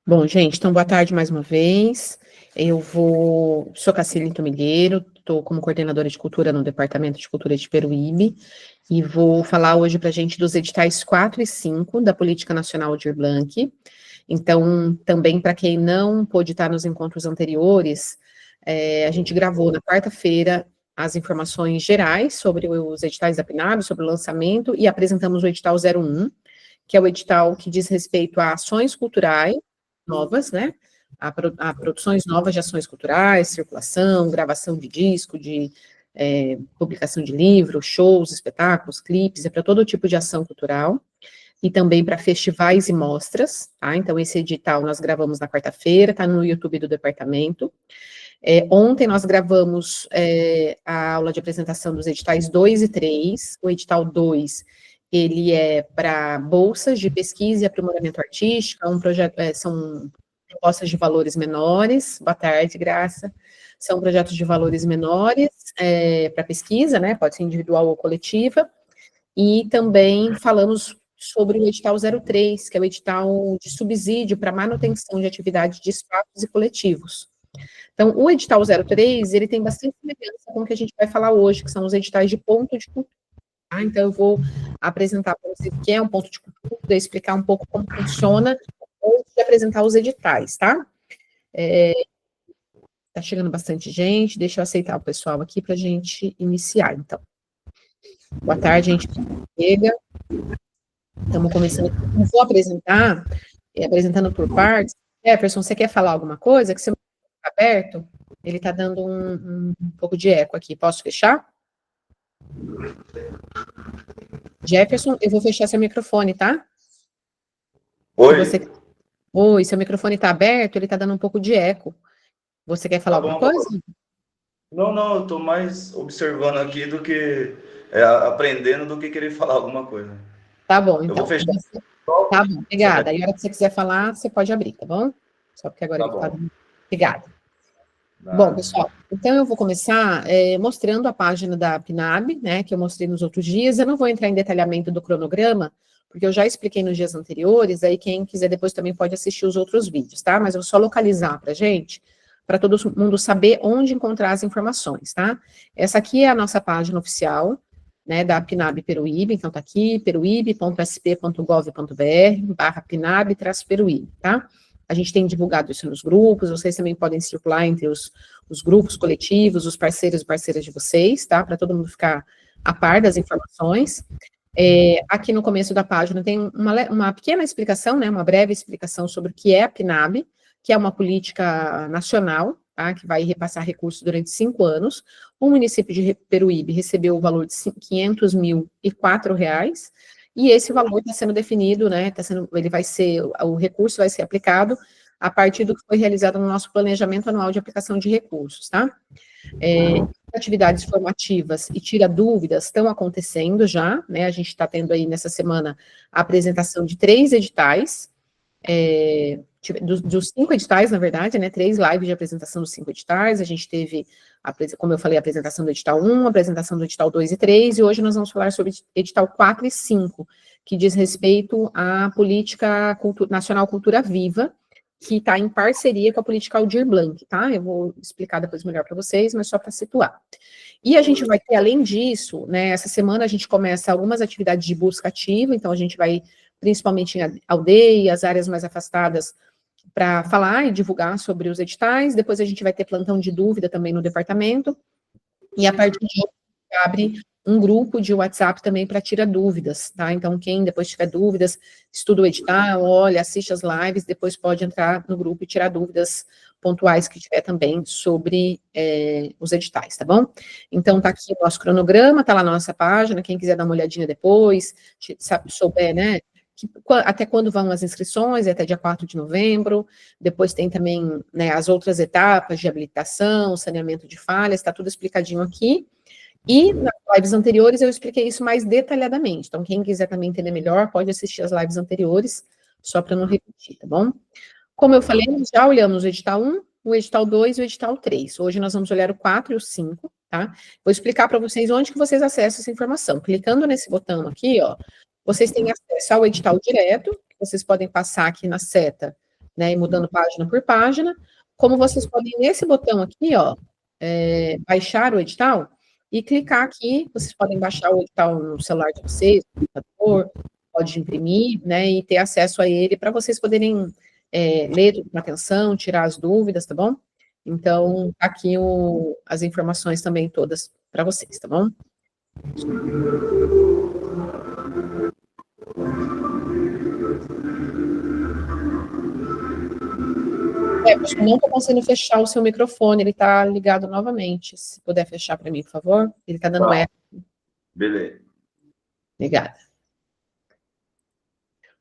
Bom, gente, então boa tarde mais uma vez. Sou Cacilin Tomilheiro, estou como coordenadora de cultura no Departamento de Cultura de Peruíbe e vou falar hoje para a gente dos editais 4 e 5 da Política Nacional Aldir Blanc. Então, também para quem não pôde estar nos encontros anteriores, a gente gravou na quarta-feira as informações gerais sobre os editais da PNAB, sobre o lançamento, e apresentamos o edital 01, que é o edital que diz respeito a ações culturais novas, né? A produções novas de ações culturais, circulação, gravação de disco, de publicação de livros, shows, espetáculos, clipes, é para todo tipo de ação cultural, e também para festivais e mostras, tá? Então, esse edital nós gravamos na quarta-feira, está no YouTube do departamento. Ontem nós gravamos a aula de apresentação dos editais 2 e 3, o edital 2, ele é para bolsas de pesquisa e aprimoramento artístico, são propostas de valores menores, boa tarde, Graça, são projetos de valores menores para pesquisa, né, pode ser individual ou coletiva, e também falamos sobre o edital 03, que é o edital de subsídio para manutenção de atividades de espaços e coletivos. Então, o edital 03, ele tem bastante semelhança com o que a gente vai falar hoje, que são os editais de ponto de cultura. Tá? Então, eu vou apresentar para vocês o que é um ponto de cultura, explicar um pouco como funciona, antes de apresentar os editais, tá? Tá chegando bastante gente, deixa eu aceitar o pessoal aqui para a gente iniciar, então. Boa tarde, gente. Chega. Estamos começando. Eu vou apresentar, apresentando por partes. Jefferson, você quer falar alguma coisa? Que seu microfone está aberto? Ele está dando um pouco de eco aqui. Posso fechar? Jefferson, eu vou fechar seu microfone, tá? Oi. Oi, seu microfone está aberto, ele está dando um pouco de eco. Você quer falar alguma coisa? Não, eu estou mais observando aqui do que aprendendo do que querer falar alguma coisa. Tá bom, então. Eu vou fechar. Tá bom, obrigada. Aí, a hora que você quiser falar, você pode abrir, tá bom? Só porque agora ele está dando. Obrigada. Bom, pessoal, então eu vou começar mostrando a página da PNAB, né, que eu mostrei nos outros dias. Eu não vou entrar em detalhamento do cronograma, porque eu já expliquei nos dias anteriores, aí quem quiser depois também pode assistir os outros vídeos, tá? Mas eu vou só localizar para gente, para todo mundo saber onde encontrar as informações, tá? Essa aqui é a nossa página oficial, né, da PNAB Peruíbe, então tá aqui, peruíbe.sp.gov.br/PNAB-Peruíbe, tá? A gente tem divulgado isso nos grupos, vocês também podem circular entre os grupos coletivos, os parceiros e parceiras de vocês, tá? Para todo mundo ficar a par das informações. Aqui no começo da página tem uma pequena explicação, né? Uma breve explicação sobre o que é a PNAB, que é uma política nacional, tá? Que vai repassar recursos durante 5 anos. O município de Peruíbe recebeu o valor de R$500.004, e esse valor está sendo definido, né, o recurso vai ser aplicado a partir do que foi realizado no nosso planejamento anual de aplicação de recursos, tá? Atividades formativas e tira dúvidas estão acontecendo já, né, a gente está tendo aí nessa semana a apresentação de 3 editais, dos 5 editais, na verdade, né, 3 lives de apresentação dos 5 editais, a gente teve, como eu falei, a apresentação do edital 1, a apresentação do edital 2 e 3, e hoje nós vamos falar sobre edital 4 e 5, que diz respeito à Política Nacional Cultura Viva, que está em parceria com a Política Aldir Blanc, tá? Eu vou explicar depois melhor para vocês, mas só para situar. E a gente vai ter, além disso, né, essa semana a gente começa algumas atividades de busca ativa, então a gente vai, principalmente em aldeias, áreas mais afastadas, para falar e divulgar sobre os editais. Depois a gente vai ter plantão de dúvida também no departamento, e a partir de hoje abre um grupo de WhatsApp também para tirar dúvidas, tá? Então, quem depois tiver dúvidas, estuda o edital, olha, assiste as lives, depois pode entrar no grupo e tirar dúvidas pontuais que tiver também sobre os editais, tá bom? Então, tá aqui o nosso cronograma, tá lá na nossa página, quem quiser dar uma olhadinha depois, souber, né, até quando vão as inscrições, até dia 4 de novembro, depois tem também, né, as outras etapas de habilitação, saneamento de falhas, está tudo explicadinho aqui, e nas lives anteriores eu expliquei isso mais detalhadamente, então quem quiser também entender melhor, pode assistir as lives anteriores, só para não repetir, tá bom? Como eu falei, já olhamos o edital 1, o edital 2 e o edital 3, hoje nós vamos olhar o 4 e o 5, tá? Vou explicar para vocês onde que vocês acessam essa informação, clicando nesse botão aqui, ó, vocês têm acesso ao edital direto, que vocês podem passar aqui na seta né, e mudando página por página, como vocês podem, nesse botão aqui, ó, baixar o edital, e clicar aqui, vocês podem baixar o edital no celular de vocês, no computador, pode imprimir, né, e ter acesso a ele para vocês poderem ler tudo com atenção, tirar as dúvidas, tá bom? Então, aqui as informações também todas para vocês, tá bom? Eu não estou conseguindo fechar o seu microfone, ele está ligado novamente. Se puder fechar para mim, por favor. Ele está dando eco. Beleza. Obrigada.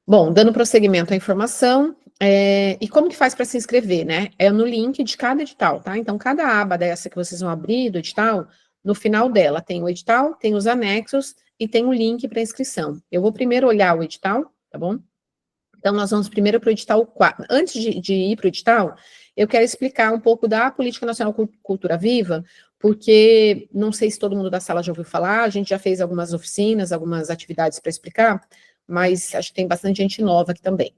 Bom, dando prosseguimento à informação, e como que faz para se inscrever, né? É no link de cada edital, tá? Então, cada aba dessa que vocês vão abrir do edital, no final dela tem o edital, tem os anexos e tem o link para inscrição. Eu vou primeiro olhar o edital, tá bom? Então, nós vamos primeiro para o edital 4. Antes de ir para o edital, eu quero explicar um pouco da Política Nacional Cultura Viva, porque não sei se todo mundo da sala já ouviu falar, a gente já fez algumas oficinas, algumas atividades para explicar, mas acho que tem bastante gente nova aqui também.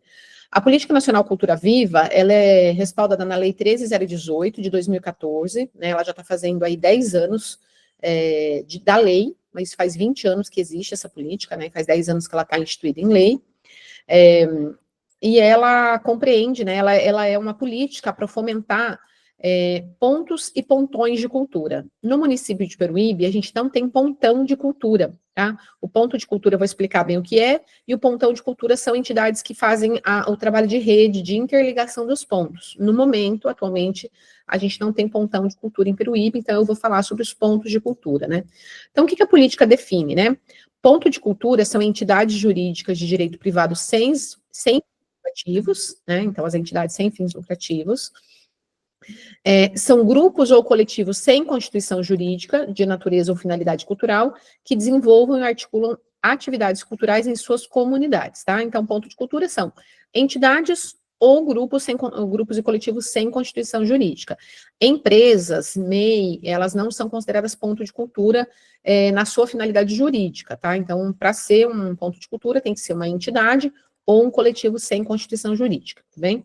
A Política Nacional Cultura Viva, ela é respaldada na Lei 13.018, de 2014, né, ela já está fazendo aí 10 anos da lei, mas faz 20 anos que existe essa política, né, faz 10 anos que ela está instituída em lei, e ela compreende, né, ela é uma política para fomentar pontos e pontões de cultura. No município de Peruíbe, a gente não tem pontão de cultura, tá? O ponto de cultura, eu vou explicar bem o que é, e o pontão de cultura são entidades que fazem o trabalho de rede, de interligação dos pontos. No momento, atualmente, a gente não tem pontão de cultura em Peruíbe, então eu vou falar sobre os pontos de cultura, né? Então, o que a política define, né? Ponto de cultura são entidades jurídicas de direito privado sem fins lucrativos, né? Então, as entidades sem fins lucrativos, são grupos ou coletivos sem constituição jurídica, de natureza ou finalidade cultural, que desenvolvam e articulam atividades culturais em suas comunidades, tá? Então, ponto de cultura são entidades ou grupos e coletivos sem constituição jurídica. Empresas, MEI, elas não são consideradas ponto de cultura na sua finalidade jurídica, tá? Então, para ser um ponto de cultura, tem que ser uma entidade ou um coletivo sem constituição jurídica, tá bem?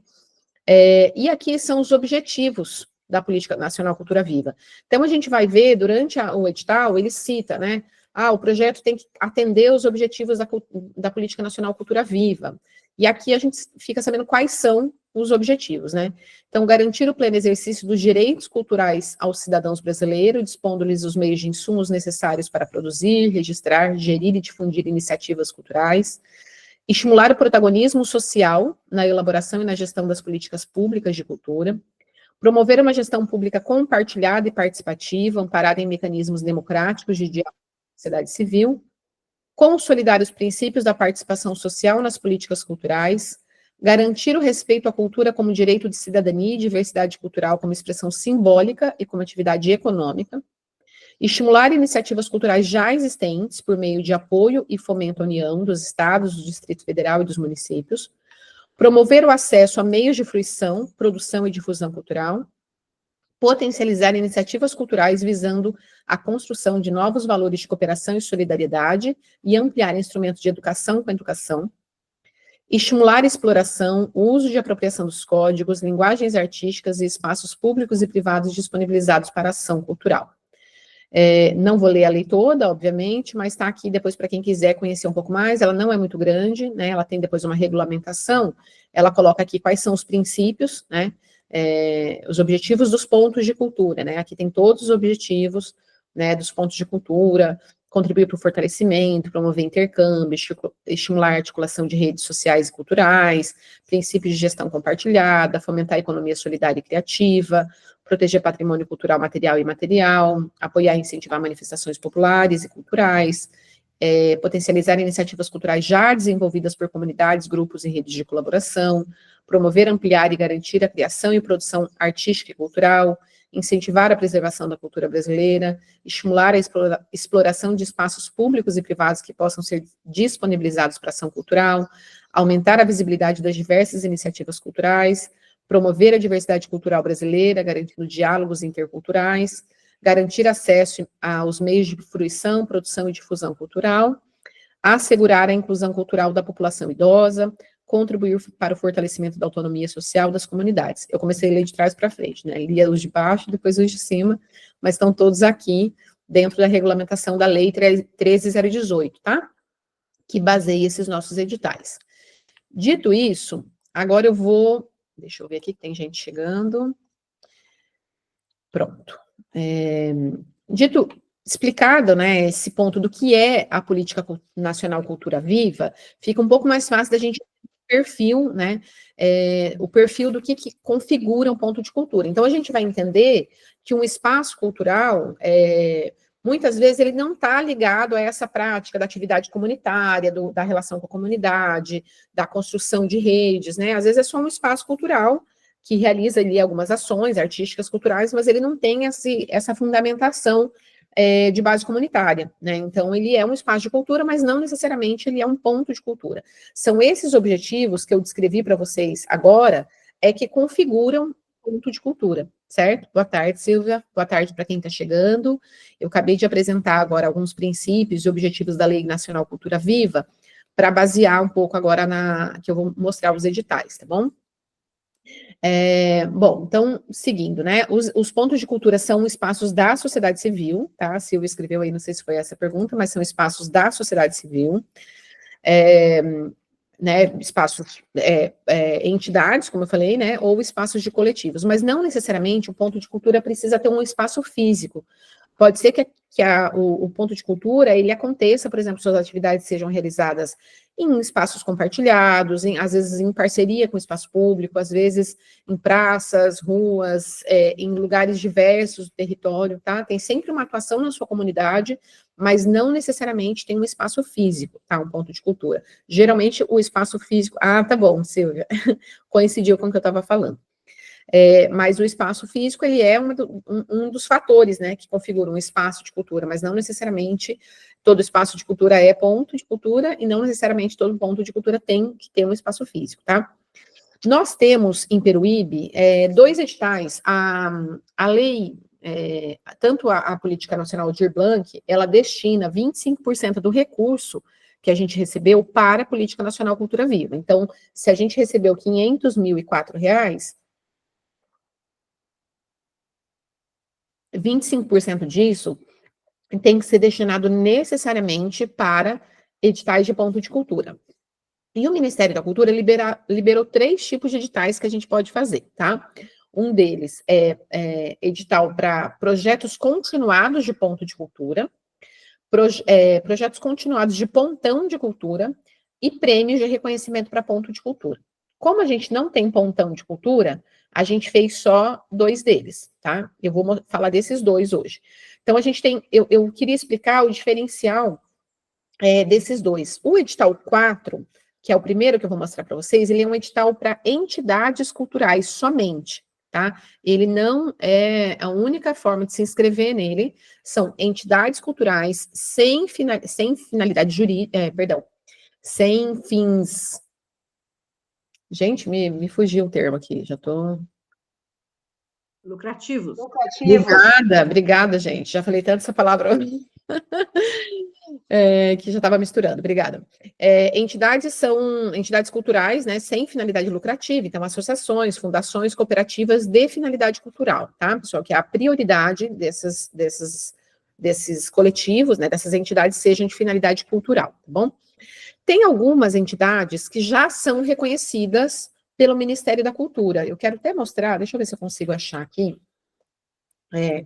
E aqui são os objetivos da Política Nacional Cultura Viva. Então, a gente vai ver, durante o edital, ele cita, né, o projeto tem que atender os objetivos da Política Nacional Cultura Viva. E aqui a gente fica sabendo quais são os objetivos, né? Então, garantir o pleno exercício dos direitos culturais aos cidadãos brasileiros, dispondo-lhes os meios de insumos necessários para produzir, registrar, gerir e difundir iniciativas culturais, estimular o protagonismo social na elaboração e na gestão das políticas públicas de cultura, promover uma gestão pública compartilhada e participativa, amparada em mecanismos democráticos de diálogo com a sociedade civil, consolidar os princípios da participação social nas políticas culturais, garantir o respeito à cultura como direito de cidadania e diversidade cultural como expressão simbólica e como atividade econômica, estimular iniciativas culturais já existentes por meio de apoio e fomento à união dos estados, do Distrito Federal e dos municípios, promover o acesso a meios de fruição, produção e difusão cultural, potencializar iniciativas culturais visando a construção de novos valores de cooperação e solidariedade e ampliar instrumentos de educação com a educação, estimular a exploração, o uso de apropriação dos códigos, linguagens artísticas e espaços públicos e privados disponibilizados para ação cultural. Não vou ler a lei toda, obviamente, mas está aqui depois para quem quiser conhecer um pouco mais. Ela não é muito grande, né? Ela tem depois uma regulamentação, ela coloca aqui quais são os princípios, né? Os objetivos dos pontos de cultura, né? Aqui tem todos os objetivos, né, dos pontos de cultura, contribuir para o fortalecimento, promover intercâmbio, estimular a articulação de redes sociais e culturais, princípios de gestão compartilhada, fomentar a economia solidária e criativa, proteger patrimônio cultural material e imaterial, apoiar e incentivar manifestações populares e culturais, potencializar iniciativas culturais já desenvolvidas por comunidades, grupos e redes de colaboração, promover, ampliar e garantir a criação e produção artística e cultural, incentivar a preservação da cultura brasileira, estimular a exploração de espaços públicos e privados que possam ser disponibilizados para ação cultural, aumentar a visibilidade das diversas iniciativas culturais, promover a diversidade cultural brasileira, garantindo diálogos interculturais, garantir acesso aos meios de fruição, produção e difusão cultural, assegurar a inclusão cultural da população idosa, contribuir para o fortalecimento da autonomia social das comunidades. Eu comecei a ler de trás para frente, né? Lia os de baixo, depois os de cima, mas estão todos aqui dentro da regulamentação da Lei 13.018, tá? Que baseia esses nossos editais. Dito isso, agora eu vou... Deixa eu ver aqui, tem gente chegando. Pronto. Explicado, né, esse ponto do que é a Política Nacional Cultura Viva, fica um pouco mais fácil da gente perfil, né, o perfil do que configura um ponto de cultura. Então, a gente vai entender que um espaço cultural, muitas vezes, ele não está ligado a essa prática da atividade comunitária, da relação com a comunidade, da construção de redes, né, às vezes é só um espaço cultural que realiza ali algumas ações artísticas, culturais, mas ele não tem essa fundamentação de base comunitária, né? Então, ele é um espaço de cultura, mas não necessariamente ele é um ponto de cultura. São esses objetivos que eu descrevi para vocês agora, que configuram ponto de cultura, certo? Boa tarde, Silvia. Boa tarde para quem está chegando. Eu acabei de apresentar agora alguns princípios e objetivos da Lei Nacional Cultura Viva, para basear um pouco agora que eu vou mostrar os editais, tá bom? Bom, então, seguindo, né, os pontos de cultura são espaços da sociedade civil, tá? A Silvia escreveu aí, não sei se foi essa a pergunta, mas são espaços da sociedade civil, né, espaços, entidades, como eu falei, né, ou espaços de coletivos, mas não necessariamente o ponto de cultura precisa ter um espaço físico. Pode ser que o ponto de cultura, ele aconteça, por exemplo, suas atividades sejam realizadas em espaços compartilhados, às vezes em parceria com o espaço público, às vezes em praças, ruas, em lugares diversos do território, tá? Tem sempre uma atuação na sua comunidade, mas não necessariamente tem um espaço físico, tá? Um ponto de cultura. Geralmente, o espaço físico... Ah, tá bom, Silvia. Coincidiu com o que eu estava falando. Mas o espaço físico, ele é um dos fatores, né, que configuram um espaço de cultura, mas não necessariamente todo espaço de cultura é ponto de cultura, e não necessariamente todo ponto de cultura tem que ter um espaço físico, tá? Nós temos, em Peruíbe, 2 editais. A lei, tanto a Política Nacional Aldir Blanc, ela destina 25% do recurso que a gente recebeu para a Política Nacional Cultura Viva. Então, se a gente recebeu R$500.004, 25% disso tem que ser destinado necessariamente para editais de ponto de cultura. E o Ministério da Cultura liberou 3 tipos de editais que a gente pode fazer, tá? Um deles é edital para projetos continuados de ponto de cultura, projetos continuados de pontão de cultura e prêmios de reconhecimento para ponto de cultura. Como a gente não tem pontão de cultura, a gente fez só 2 deles, tá? Eu vou falar desses 2 hoje. Então, a gente tem... Eu queria explicar o diferencial desses 2. O edital 4, que é o primeiro que eu vou mostrar para vocês, ele é um edital para entidades culturais somente, tá? Ele não é a única forma de se inscrever nele, são entidades culturais sem finalidade jurídica, sem fins... Gente, me fugiu o termo aqui, já tô... Lucrativos. Obrigada, gente. Já falei tanto essa palavra que já estava misturando. Obrigada. Entidades são entidades culturais, né, sem finalidade lucrativa, então associações, fundações, cooperativas de finalidade cultural, tá, pessoal? Que a prioridade desses coletivos, né, dessas entidades sejam de finalidade cultural, tá bom? Tem algumas entidades que já são reconhecidas pelo Ministério da Cultura. Eu quero até mostrar, deixa eu ver se eu consigo achar aqui.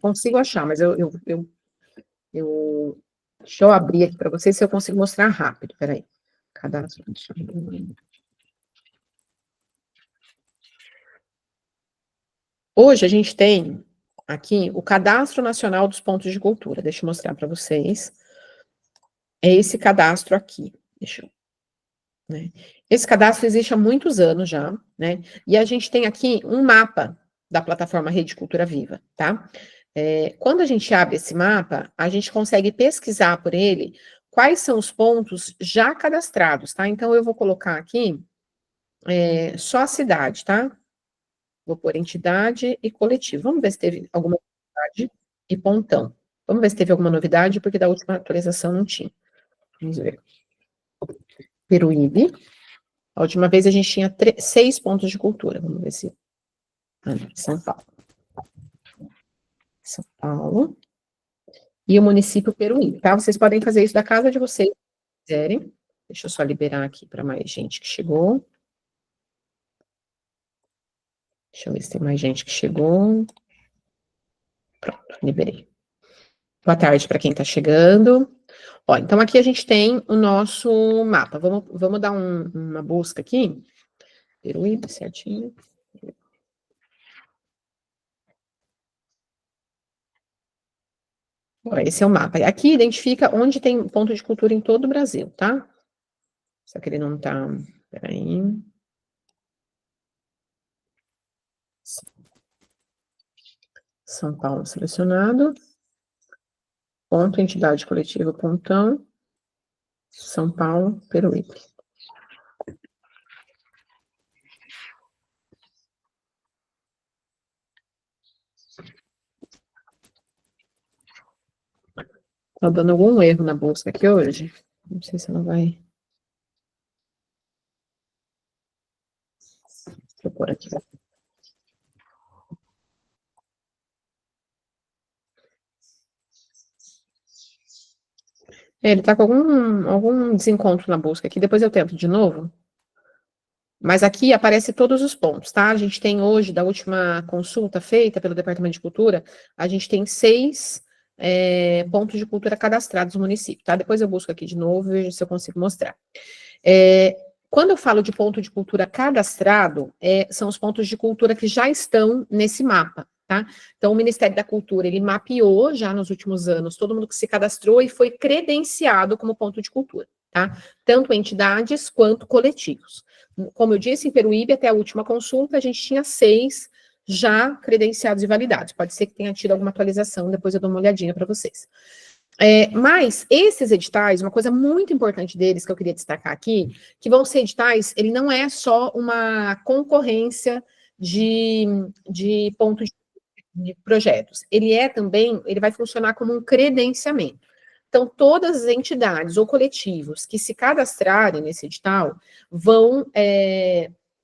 Consigo achar, mas deixa eu abrir aqui para vocês se eu consigo mostrar rápido. Peraí. Cadastro. Hoje a gente tem aqui o Cadastro Nacional dos Pontos de Cultura. Deixa eu mostrar para vocês. É esse cadastro aqui. Deixa eu... Né? Esse cadastro existe há muitos anos já, né? E a gente tem aqui um mapa da plataforma Rede Cultura Viva, tá? Quando a gente abre esse mapa, a gente consegue pesquisar por ele quais são os pontos já cadastrados, tá? Então, eu vou colocar aqui só a cidade, tá? Vou pôr entidade e coletivo. Vamos ver se teve alguma novidade e pontão. Vamos ver se teve alguma novidade, porque da última atualização não tinha. Vamos ver. Peruíbe. A última vez a gente tinha 6 pontos de cultura. Vamos ver se... São Paulo. São Paulo. E o município Peruíbe, tá? Vocês podem fazer isso da casa de vocês, se quiserem. Deixa eu só liberar aqui para mais gente que chegou. Deixa eu ver se tem mais gente que chegou. Pronto, liberei. Boa tarde para quem está chegando. Ó, então aqui a gente tem o nosso mapa. Vamos dar uma busca aqui. Peruíbe, certinho. Ó, esse é o mapa. Aqui identifica onde tem ponto de cultura em todo o Brasil, tá? Só que ele não tá... Peraí. São Paulo selecionado. Ponto, entidade coletiva, Pontão. São Paulo, Peruíbe. Tá dando algum erro na busca aqui hoje. Não sei se ela vai... Deixa eu pôr aqui. Ele tá com algum desencontro na busca aqui. Depois eu tento de novo. Mas aqui aparece todos os pontos, tá? A gente tem hoje, da última consulta feita pelo Departamento de Cultura, a gente tem 6 pontos de cultura cadastrados no município, tá? Depois eu busco aqui de novo e vejo se eu consigo mostrar. Quando eu falo de ponto de cultura cadastrado, são os pontos de cultura que já estão nesse mapa, tá? Então, o Ministério da Cultura, ele mapeou já nos últimos anos todo mundo que se cadastrou e foi credenciado como ponto de cultura, tá? Tanto entidades quanto coletivos. Como eu disse, em Peruíbe, até a última consulta, a gente tinha 6 já credenciados e validados. Pode ser que tenha tido alguma atualização, depois eu dou uma olhadinha para vocês. Mas esses editais, uma coisa muito importante deles que eu queria destacar aqui, que vão ser editais, ele não é só uma concorrência de ponto de projetos, ele também, ele vai funcionar como um credenciamento. Então, todas as entidades ou coletivos que se cadastrarem nesse edital vão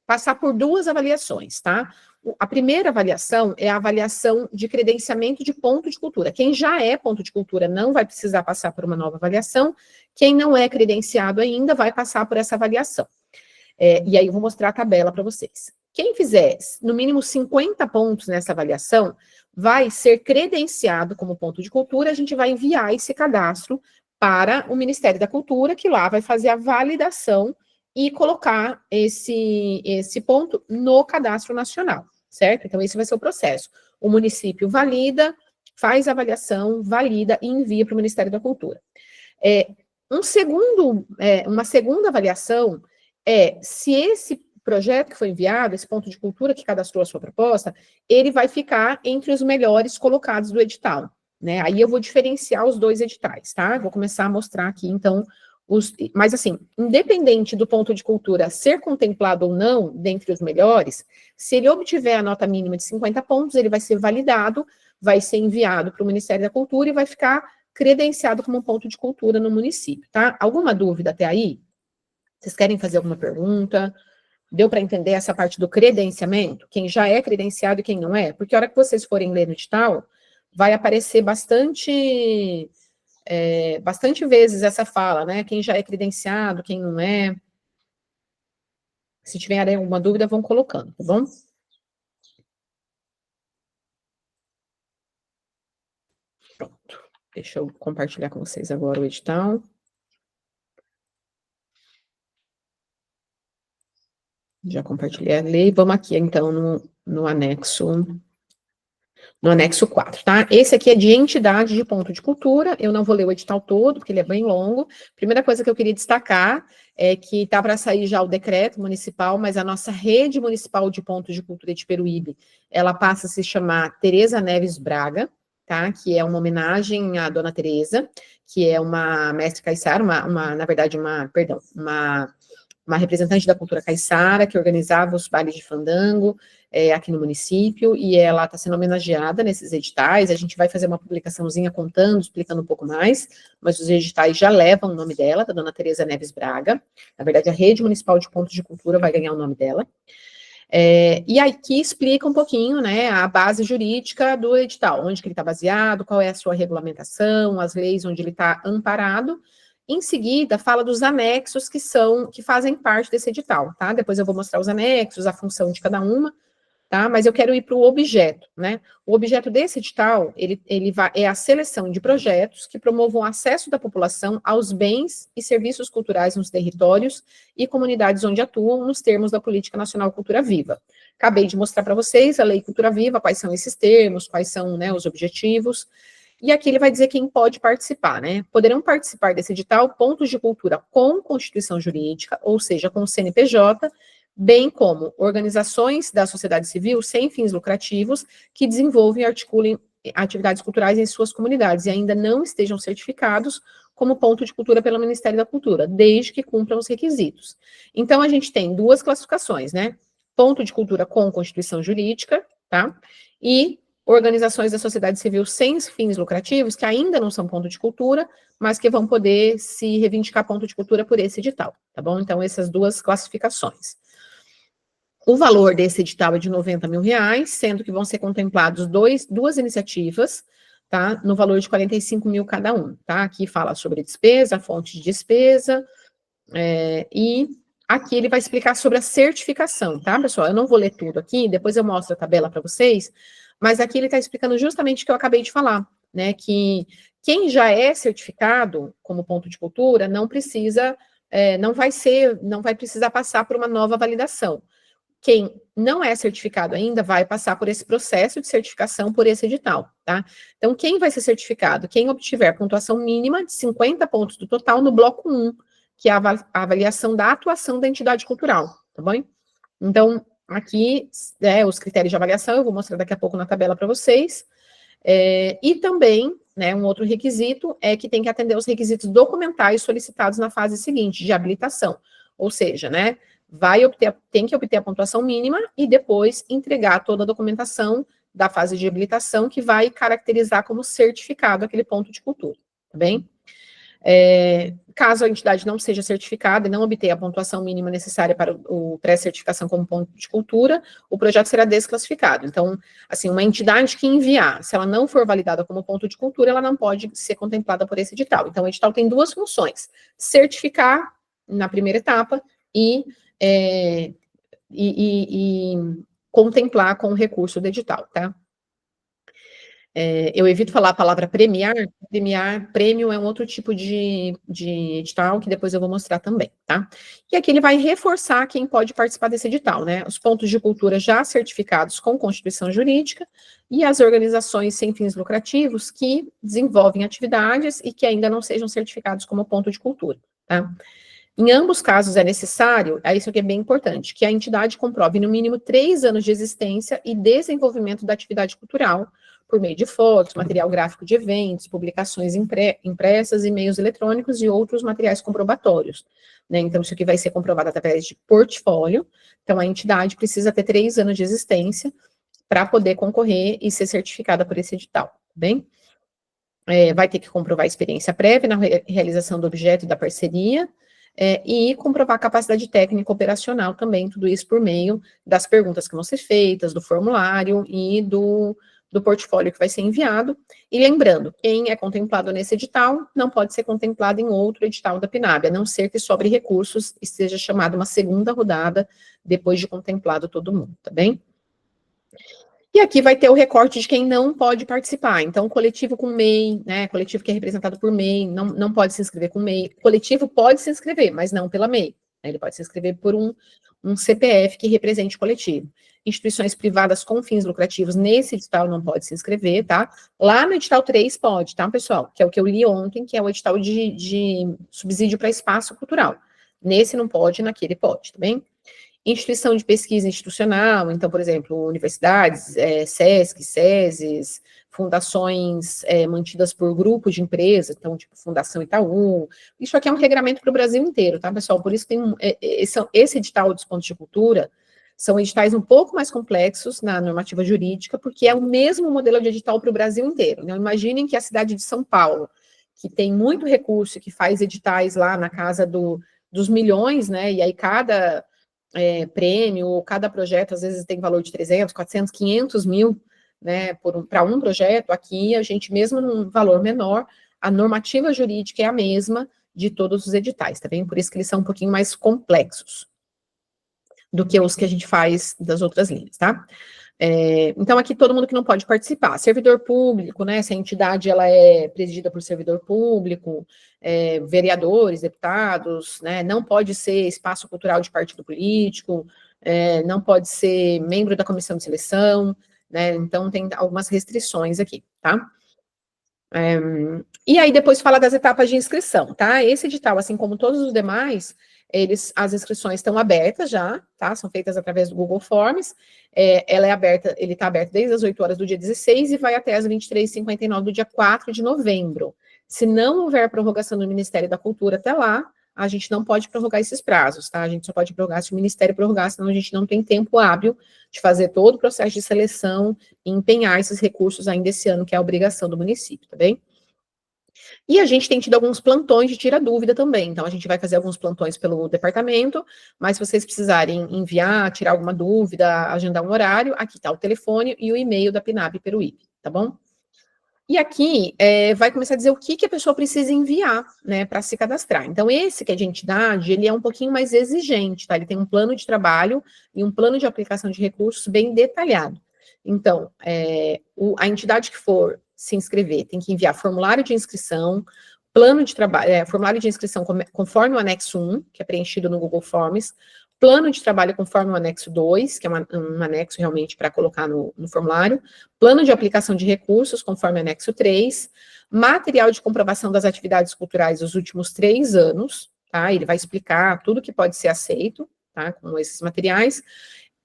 passar por 2 avaliações, tá? A primeira avaliação é a avaliação de credenciamento de ponto de cultura. Quem já é ponto de cultura não vai precisar passar por uma nova avaliação. Quem não é credenciado ainda vai passar por essa avaliação. E aí eu vou mostrar a tabela para vocês. Quem fizer no mínimo 50 pontos nessa avaliação vai ser credenciado como ponto de cultura. A gente vai enviar esse cadastro para o Ministério da Cultura, que lá vai fazer a validação e colocar esse ponto no cadastro nacional, certo? Então, esse vai ser o processo. O município valida, faz a avaliação, valida e envia para o Ministério da Cultura. Uma segunda avaliação se esse projeto que foi enviado, esse ponto de cultura que cadastrou a sua proposta, ele vai ficar entre os melhores colocados do edital, né? Aí eu vou diferenciar os 2 editais, tá? Vou começar a mostrar aqui, então, mas assim, independente do ponto de cultura ser contemplado ou não dentre os melhores, se ele obtiver a nota mínima de 50 pontos, ele vai ser validado, vai ser enviado para o Ministério da Cultura e vai ficar credenciado como um ponto de cultura no município, tá? Alguma dúvida até aí? Vocês querem fazer alguma pergunta? Deu para entender essa parte do credenciamento? Quem já é credenciado e quem não é? Porque a hora que vocês forem ler no edital, vai aparecer bastante vezes essa fala, né? Quem já é credenciado, quem não é. Se tiverem alguma dúvida, vão colocando, tá bom? Pronto. Deixa eu compartilhar com vocês agora o edital. Já compartilhei a lei. Vamos aqui, então, no anexo 4, tá? Esse aqui é de entidade de ponto de cultura. Eu não vou ler o edital todo, porque ele é bem longo. Primeira coisa que eu queria destacar é que está para sair já o decreto municipal, mas a nossa rede municipal de pontos de cultura de Peruíbe, ela passa a se chamar Tereza Neves Braga, tá? Que é uma homenagem à Dona Tereza, que é uma mestre caiçara, na verdade, uma representante da cultura caiçara, que organizava os bailes de fandango, aqui no município, e ela está sendo homenageada nesses editais. A gente vai fazer uma publicaçãozinha contando, explicando um pouco mais, mas os editais já levam o nome dela, da dona Tereza Neves Braga. Na verdade, a Rede Municipal de Pontos de Cultura vai ganhar o nome dela. E aqui explica um pouquinho, né, a base jurídica do edital, onde que ele está baseado, qual é a sua regulamentação, as leis onde ele está amparado. Em seguida, fala dos anexos que fazem parte desse edital, tá? Depois eu vou mostrar os anexos, a função de cada uma, tá? Mas eu quero ir para o objeto, né? O objeto desse edital, é a seleção de projetos que promovam o acesso da população aos bens e serviços culturais nos territórios e comunidades onde atuam, nos termos da Política Nacional Cultura Viva. Acabei de mostrar para vocês a Lei Cultura Viva, quais são esses termos, quais são, né, os objetivos. E aqui ele vai dizer quem pode participar, né? Poderão participar desse edital pontos de cultura com constituição jurídica, ou seja, com CNPJ, bem como organizações da sociedade civil sem fins lucrativos que desenvolvem e articulem atividades culturais em suas comunidades e ainda não estejam certificados como ponto de cultura pelo Ministério da Cultura, desde que cumpram os requisitos. Então, a gente tem duas classificações, né? Ponto de cultura com constituição jurídica, tá? E organizações da sociedade civil sem fins lucrativos, que ainda não são ponto de cultura, mas que vão poder se reivindicar ponto de cultura por esse edital, tá bom? Então, essas duas classificações. O valor desse edital é de R$90 mil, sendo que vão ser contemplados duas iniciativas, tá? No valor de 45 mil cada um, tá? Aqui fala sobre despesa, fonte de despesa, e aqui ele vai explicar sobre a certificação, tá, pessoal? Eu não vou ler tudo aqui, depois eu mostro a tabela para vocês, mas aqui ele está explicando justamente o que eu acabei de falar, né, que quem já é certificado como ponto de cultura não precisa, não vai precisar passar por uma nova validação. Quem não é certificado ainda vai passar por esse processo de certificação por esse edital, tá? Então, quem vai ser certificado? Quem obtiver pontuação mínima de 50 pontos do total no bloco 1, que é a avaliação da atuação da entidade cultural, tá bom? Então, aqui, os critérios de avaliação, eu vou mostrar daqui a pouco na tabela para vocês. E também, né, um outro requisito é que tem que atender os requisitos documentais solicitados na fase seguinte, de habilitação. Ou seja, né, tem que obter a pontuação mínima e depois entregar toda a documentação da fase de habilitação que vai caracterizar como certificado aquele ponto de cultura, tá bem? Caso a entidade não seja certificada e não obter a pontuação mínima necessária para o pré-certificação como ponto de cultura, o projeto será desclassificado. Então, assim, uma entidade que enviar, se ela não for validada como ponto de cultura, ela não pode ser contemplada por esse edital. Então, o edital tem duas funções: certificar na primeira etapa e contemplar com o recurso do edital, tá? Eu evito falar a palavra premiar, prêmio é um outro tipo de edital, que depois eu vou mostrar também, tá? E aqui ele vai reforçar quem pode participar desse edital, né? Os pontos de cultura já certificados com constituição jurídica e as organizações sem fins lucrativos que desenvolvem atividades e que ainda não sejam certificados como ponto de cultura, tá? Em ambos casos é necessário, isso aqui é bem importante, que a entidade comprove no mínimo 3 anos de existência e desenvolvimento da atividade cultural, por meio de fotos, material gráfico de eventos, publicações impressas, e-mails eletrônicos e outros materiais comprobatórios, né? Então, isso aqui vai ser comprovado através de portfólio. Então, a entidade precisa ter 3 anos de existência para poder concorrer e ser certificada por esse edital, tá bem? Vai ter que comprovar a experiência prévia na realização do objeto da parceria, e comprovar a capacidade técnica operacional também, tudo isso por meio das perguntas que vão ser feitas, do formulário e do portfólio que vai ser enviado. E lembrando, quem é contemplado nesse edital não pode ser contemplado em outro edital da PNAB, a não ser que sobre recursos e seja chamada uma segunda rodada depois de contemplado todo mundo, tá bem? E aqui vai ter o recorte de quem não pode participar. Então, coletivo com MEI, né, coletivo que é representado por MEI, não pode se inscrever com MEI. Coletivo pode se inscrever, mas não pela MEI. Ele pode se inscrever por um CPF que represente o coletivo. Instituições privadas com fins lucrativos, nesse edital não pode se inscrever, tá? Lá no edital 3 pode, tá, pessoal? Que é o que eu li ontem, que é o edital de subsídio para espaço cultural. Nesse não pode, naquele pode, tá bem? Instituição de pesquisa institucional, então, por exemplo, universidades, SESC, SESES, fundações mantidas por grupos de empresas, então, tipo, Fundação Itaú. Isso aqui é um regramento para o Brasil inteiro, tá, pessoal? Por isso tem esse edital dos pontos de cultura São editais um pouco mais complexos na normativa jurídica, porque é o mesmo modelo de edital para o Brasil inteiro. Então, imaginem que a cidade de São Paulo, que tem muito recurso, que faz editais lá na casa dos milhões, né? E aí cada prêmio, ou cada projeto, às vezes tem valor de 300, 400, 500 mil, né? Para um projeto. Aqui, a gente, mesmo num valor menor, a normativa jurídica é a mesma de todos os editais, tá bem? Por isso que eles são um pouquinho mais complexos do que os que a gente faz das outras linhas, tá? Então, aqui todo mundo que não pode participar, servidor público, né, se a entidade ela é presidida por servidor público, vereadores, deputados, né, não pode ser espaço cultural de partido político, não pode ser membro da comissão de seleção, né, então tem algumas restrições aqui, tá? E aí depois fala das etapas de inscrição, tá? Esse edital, assim como todos os demais, as inscrições estão abertas já, tá? São feitas através do Google Forms. Ela é aberta, ele está aberto desde as 8 horas do dia 16 e vai até as 23h59 do dia 4 de novembro. Se não houver prorrogação do Ministério da Cultura até lá, a gente não pode prorrogar esses prazos, tá? A gente só pode prorrogar se o Ministério prorrogar, senão a gente não tem tempo hábil de fazer todo o processo de seleção e empenhar esses recursos ainda esse ano, que é a obrigação do município, tá bem? E a gente tem tido alguns plantões de tira-dúvida também, então a gente vai fazer alguns plantões pelo departamento, mas se vocês precisarem enviar, tirar alguma dúvida, agendar um horário, aqui está o telefone e o e-mail da PNAB Peruíbe, tá bom? E aqui vai começar a dizer o que a pessoa precisa enviar, né, para se cadastrar. Então, esse que é de entidade, ele é um pouquinho mais exigente, tá? Ele tem um plano de trabalho e um plano de aplicação de recursos bem detalhado. Então, a entidade que for se inscrever tem que enviar formulário de inscrição, plano de trabalho, formulário de inscrição conforme o anexo 1, que é preenchido no Google Forms, plano de trabalho conforme o anexo 2, que é um anexo realmente para colocar no formulário, plano de aplicação de recursos conforme o anexo 3, material de comprovação das atividades culturais dos últimos 3 anos, tá? Ele vai explicar tudo que pode ser aceito, tá? Com esses materiais,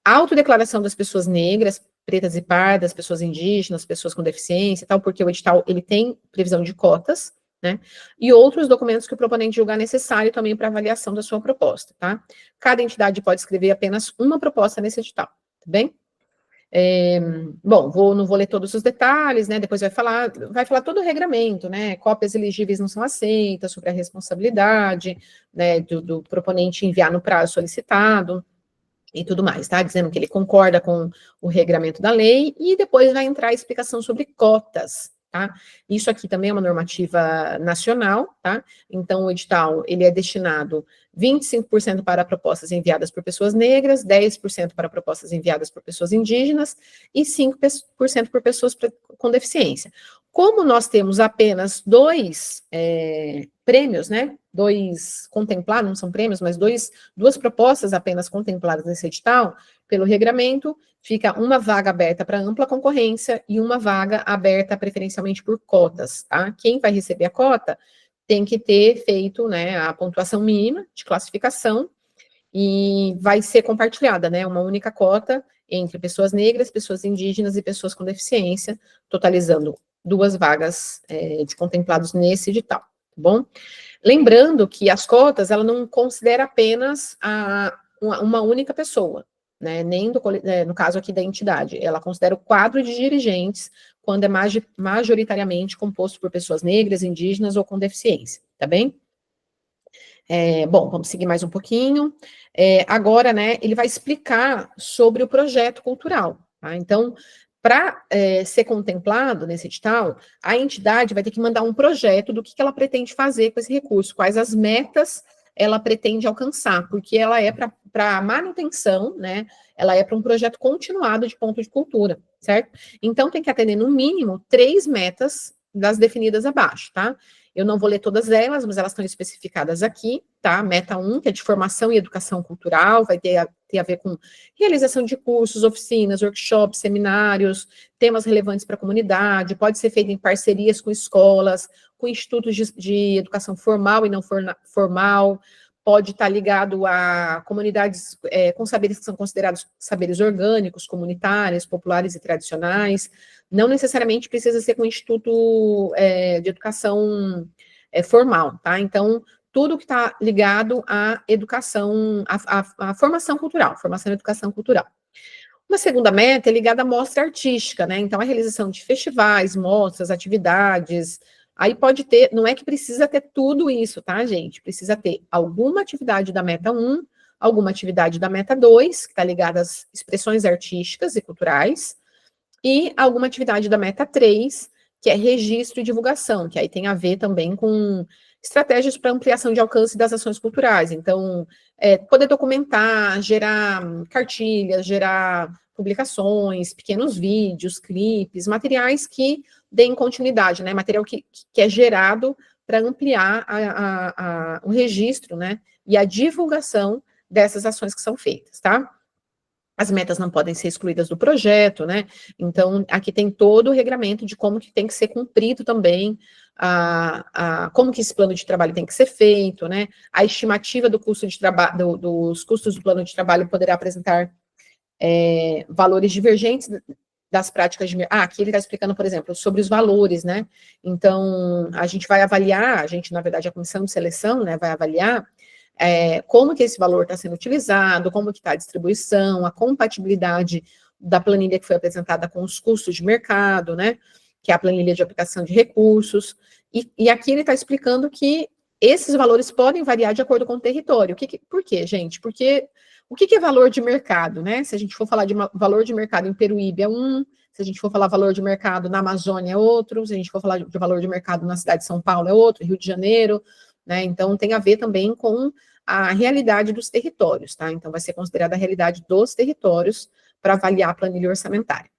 autodeclaração das pessoas negras, pretas e pardas, pessoas indígenas, pessoas com deficiência e tal, porque o edital, ele tem previsão de cotas, né? E outros documentos que o proponente julgar necessário também para avaliação da sua proposta, tá? Cada entidade pode escrever apenas uma proposta nesse edital, tá bem? Bom, não vou ler todos os detalhes, né? Depois vai falar todo o regramento, né? Cópias elegíveis não são aceitas, sobre a responsabilidade, né, do proponente enviar no prazo solicitado e tudo mais, tá? Dizendo que ele concorda com o regramento da lei, e depois vai entrar a explicação sobre cotas, tá? Isso aqui também é uma normativa nacional, tá? Então, o edital, ele é destinado 25% para propostas enviadas por pessoas negras, 10% para propostas enviadas por pessoas indígenas e 5% por pessoas com deficiência. Como nós temos apenas 2 prêmios, né? 2 contemplados, não são prêmios, mas 2 propostas apenas contempladas nesse edital, pelo regramento, fica uma vaga aberta para ampla concorrência e uma vaga aberta preferencialmente por cotas, tá? Quem vai receber a cota tem que ter feito, né, a pontuação mínima de classificação e vai ser compartilhada, né, uma única cota entre pessoas negras, pessoas indígenas e pessoas com deficiência, totalizando 2 vagas de contemplados nesse edital, tá bom? Lembrando que as cotas, ela não considera apenas uma única pessoa, né, nem no caso aqui da entidade, ela considera o quadro de dirigentes quando é majoritariamente composto por pessoas negras, indígenas ou com deficiência, tá bem? Bom, vamos seguir mais um pouquinho. Agora, né, ele vai explicar sobre o projeto cultural, tá? Então, para ser contemplado nesse edital, a entidade vai ter que mandar um projeto do que ela pretende fazer com esse recurso, quais as metas ela pretende alcançar, porque ela é para manutenção, né? Ela é para um projeto continuado de ponto de cultura, certo? Então, tem que atender, no mínimo, 3 metas das definidas abaixo, tá? Eu não vou ler todas elas, mas elas estão especificadas aqui, tá? Meta 1, que é de formação e educação cultural, vai ter a ver com realização de cursos, oficinas, workshops, seminários, temas relevantes para a comunidade, pode ser feito em parcerias com escolas, com institutos de educação formal e não formal, pode estar ligado a comunidades com saberes que são considerados saberes orgânicos, comunitários, populares e tradicionais. Não necessariamente precisa ser com instituto de educação formal, tá? Então, tudo que está ligado à educação, à formação cultural, formação e educação cultural. Uma segunda meta é ligada à mostra artística, né? Então, a realização de festivais, mostras, atividades. Aí pode ter, não é que precisa ter tudo isso, tá, gente? Precisa ter alguma atividade da meta 1, alguma atividade da meta 2, que está ligada às expressões artísticas e culturais, e alguma atividade da meta 3, que é registro e divulgação, que aí tem a ver também com estratégias para ampliação de alcance das ações culturais. Então, poder documentar, gerar cartilhas, gerar publicações, pequenos vídeos, clipes, materiais que deem continuidade, né? Material que é gerado para ampliar o registro, né? E a divulgação dessas ações que são feitas, tá? As metas não podem ser excluídas do projeto, né? Então, aqui tem todo o regramento de como que tem que ser cumprido também, como que esse plano de trabalho tem que ser feito, né? A estimativa do custo de trabalho, dos custos do plano de trabalho poderá apresentar valores divergentes das práticas de... aqui ele está explicando, por exemplo, sobre os valores, né? Então, a gente vai avaliar, na verdade, a comissão de seleção, né, vai avaliar como que esse valor está sendo utilizado, como que está a distribuição, a compatibilidade da planilha que foi apresentada com os custos de mercado, né, que é a planilha de aplicação de recursos, e aqui ele está explicando que esses valores podem variar de acordo com o território. Por quê, gente? Porque o que é valor de mercado, né? Se a gente for falar de valor de mercado em Peruíbe é um, se a gente for falar valor de mercado na Amazônia é outro, se a gente for falar de valor de mercado na cidade de São Paulo é outro, Rio de Janeiro, né? Então, tem a ver também com a realidade dos territórios, tá? Então, vai ser considerada a realidade dos territórios para avaliar a planilha orçamentária.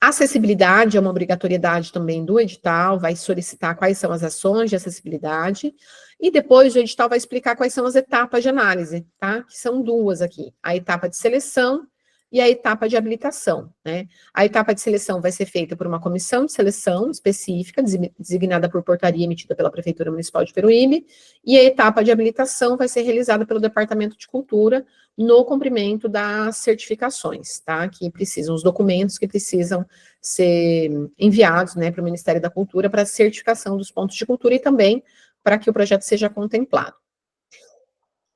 Acessibilidade é uma obrigatoriedade também do edital, vai solicitar quais são as ações de acessibilidade, e depois o edital vai explicar quais são as etapas de análise, tá? Que são duas aqui, a etapa de seleção e a etapa de habilitação, né? A etapa de seleção vai ser feita por uma comissão de seleção específica, designada por portaria emitida pela Prefeitura Municipal de Peruíbe, e a etapa de habilitação vai ser realizada pelo Departamento de Cultura no cumprimento das certificações, tá? Que precisam, os documentos que precisam ser enviados, né, para o Ministério da Cultura para certificação dos pontos de cultura e também para que o projeto seja contemplado.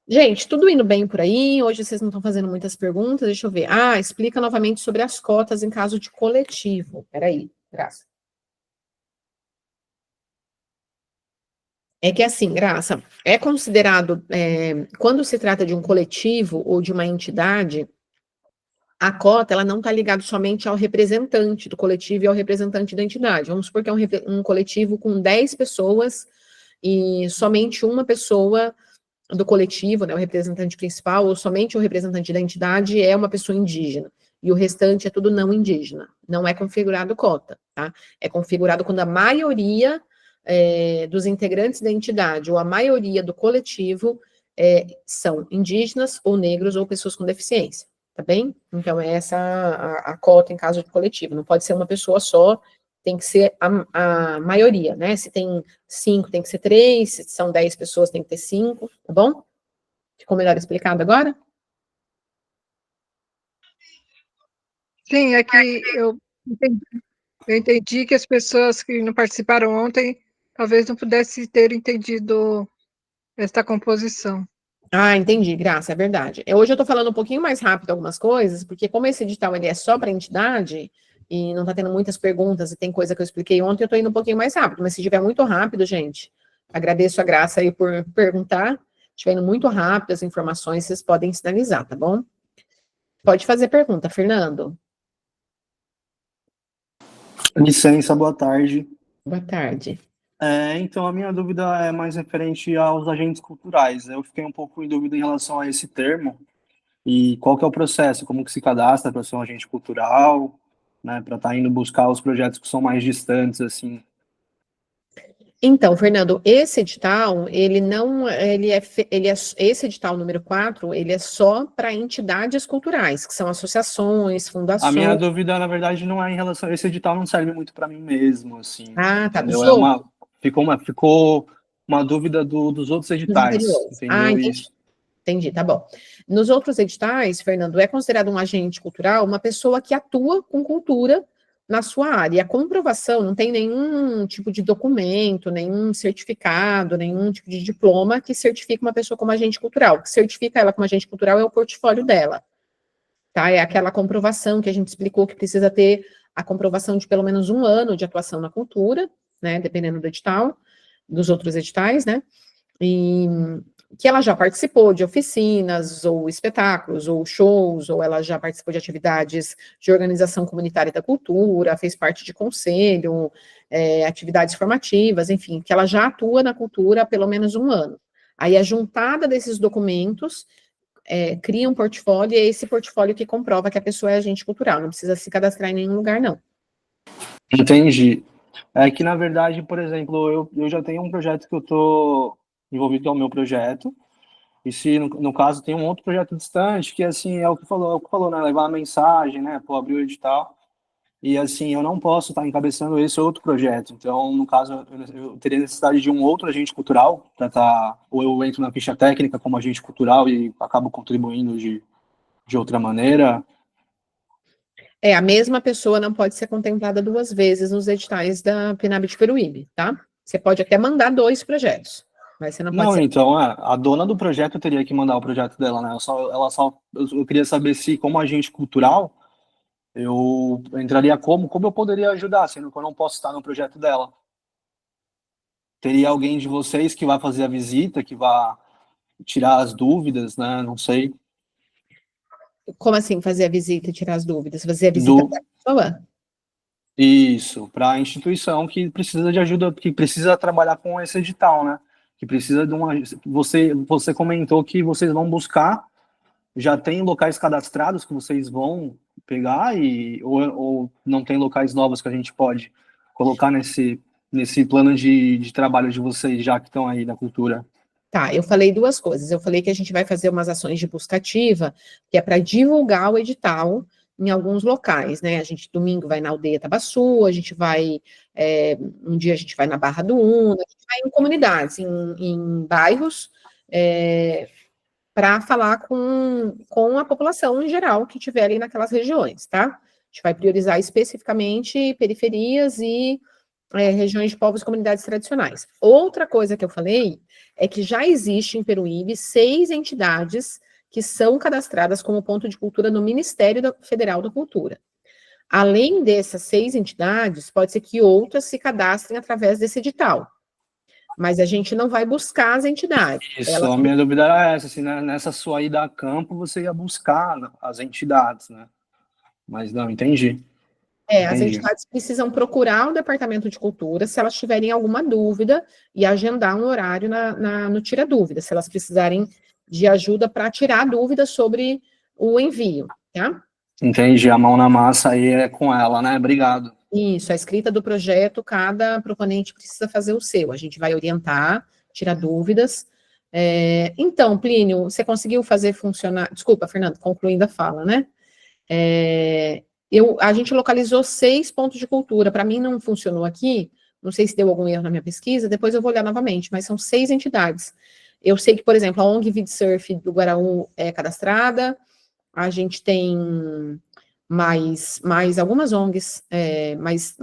Gente, tudo indo bem por aí? Hoje vocês não estão fazendo muitas perguntas, deixa eu ver. Explica novamente sobre as cotas em caso de coletivo. Peraí, Graça. É que assim, Graça, é considerado, quando se trata de um coletivo ou de uma entidade, a cota, ela não está ligada somente ao representante do coletivo e ao representante da entidade. Vamos supor que é um coletivo com 10 pessoas e somente uma pessoa do coletivo, né, o representante principal, ou somente o representante da entidade é uma pessoa indígena, e o restante é tudo não indígena. Não é configurado cota, tá? É configurado quando a maioria dos integrantes da entidade, ou a maioria do coletivo, são indígenas, ou negros, ou pessoas com deficiência, tá bem? Então, é essa a cota em caso de coletivo. Não pode ser uma pessoa só, tem que ser a maioria, né? Se tem 5, tem que ser 3, se são 10 pessoas, tem que ter 5, tá bom? Ficou melhor explicado agora? Sim, é que eu entendi que as pessoas que não participaram ontem talvez não pudessem ter entendido esta composição. Entendi, Graça, é verdade. Hoje eu tô falando um pouquinho mais rápido algumas coisas, porque como esse edital ele é só para entidade, e não tá tendo muitas perguntas, e tem coisa que eu expliquei ontem, eu tô indo um pouquinho mais rápido, mas se estiver muito rápido, gente, agradeço a Graça aí por perguntar, se estiver indo muito rápido as informações, vocês podem sinalizar, tá bom? Pode fazer pergunta, Fernando. Licença, boa tarde. Boa tarde. Então, a minha dúvida é mais referente aos agentes culturais. Eu fiquei um pouco em dúvida em relação a esse termo e qual que é o processo, como que se cadastra para ser um agente cultural, né, para estar indo buscar os projetos que são mais distantes, assim. Então, Fernando, esse edital, esse edital número 4, ele é só para entidades culturais, que são associações, fundações. A minha dúvida, na verdade, não é em relação a esse edital, não serve muito para mim mesmo, assim. Tá. Entendeu? Ficou uma dúvida dos outros editais, entendeu? Entendi. Isso. Entendi, tá bom. Nos outros editais, Fernando, é considerado um agente cultural uma pessoa que atua com cultura na sua área. E a comprovação não tem nenhum tipo de documento, nenhum certificado, nenhum tipo de diploma que certifique uma pessoa como agente cultural. O que certifica ela como agente cultural é o portfólio dela, tá? É aquela comprovação que a gente explicou que precisa ter a comprovação de pelo menos 1 ano de atuação na cultura, né? Dependendo do edital, dos outros editais, né? E que ela já participou de oficinas, ou espetáculos, ou shows, ou ela já participou de atividades de organização comunitária da cultura, fez parte de conselho, atividades formativas, enfim, que ela já atua na cultura há pelo menos 1 ano. Aí a juntada desses documentos cria um portfólio, e é esse portfólio que comprova que a pessoa é agente cultural, não precisa se cadastrar em nenhum lugar, não. Entendi. É que, na verdade, por exemplo, eu já tenho um projeto que eu estou envolvido, que é o meu projeto, e se, no caso, tem um outro projeto distante, que, assim, é o que falou, né, levar a mensagem, né, pô, abrir o edital, e, assim, eu não posso estar encabeçando esse outro projeto, então, no caso, eu teria necessidade de um outro agente cultural, para estar, ou eu entro na ficha técnica como agente cultural e acabo contribuindo de outra maneira. A mesma pessoa não pode ser contemplada 2 vezes nos editais da PNAB de Peruíbe, tá? Você pode até mandar 2 projetos, mas você não pode Não, ser... então, a dona do projeto teria que mandar o projeto dela, né? Eu queria saber se, como agente cultural, eu entraria como eu poderia ajudar, sendo que eu não posso estar no projeto dela. Teria alguém de vocês que vai fazer a visita, que vai tirar as dúvidas, né? Não sei. Como assim fazer a visita e tirar as dúvidas? Fazer a visita Do para a pessoa? Isso, para a instituição que precisa de ajuda, que precisa trabalhar com esse edital, né? Que precisa de uma. Você comentou que vocês vão buscar, já tem locais cadastrados que vocês vão pegar, ou não tem locais novos que a gente pode colocar nesse plano de trabalho de vocês, já que estão aí na cultura? Tá, eu falei 2 coisas. Eu falei que a gente vai fazer umas ações de busca ativa, que é para divulgar o edital em alguns locais, né? A gente, domingo, vai na Aldeia Tabaçu, a gente vai, um dia a gente vai na Barra do Una, a gente vai em comunidades, em bairros, para falar com a população em geral que estiver ali naquelas regiões, tá? A gente vai priorizar especificamente periferias e regiões de povos e comunidades tradicionais. Outra coisa que eu falei é que já existe em Peruíbe 6 entidades que são cadastradas como ponto de cultura no Ministério Federal da Cultura. Além dessas 6 entidades, pode ser que outras se cadastrem através desse edital, mas a gente não vai buscar as entidades. Isso, a minha dúvida era essa, assim, né? Nessa sua ida a campo, você ia buscar as entidades, né? Mas não, entendi. As entidades precisam procurar o Departamento de Cultura se elas tiverem alguma dúvida e agendar um horário no Tira Dúvidas, se elas precisarem de ajuda para tirar dúvidas sobre o envio, tá? Entendi, a mão na massa aí é com ela, né? Obrigado. Isso, a escrita do projeto, cada proponente precisa fazer o seu. A gente vai orientar, tirar dúvidas. Então, Plínio, você conseguiu fazer funcionar... Desculpa, Fernando, concluindo a fala, né? A gente localizou 6 pontos de cultura. Para mim não funcionou aqui, não sei se deu algum erro na minha pesquisa, depois eu vou olhar novamente, mas são 6 entidades. Eu sei que, por exemplo, a ONG Vidsurf do Guaraú é cadastrada, a gente tem mais algumas ONGs, mais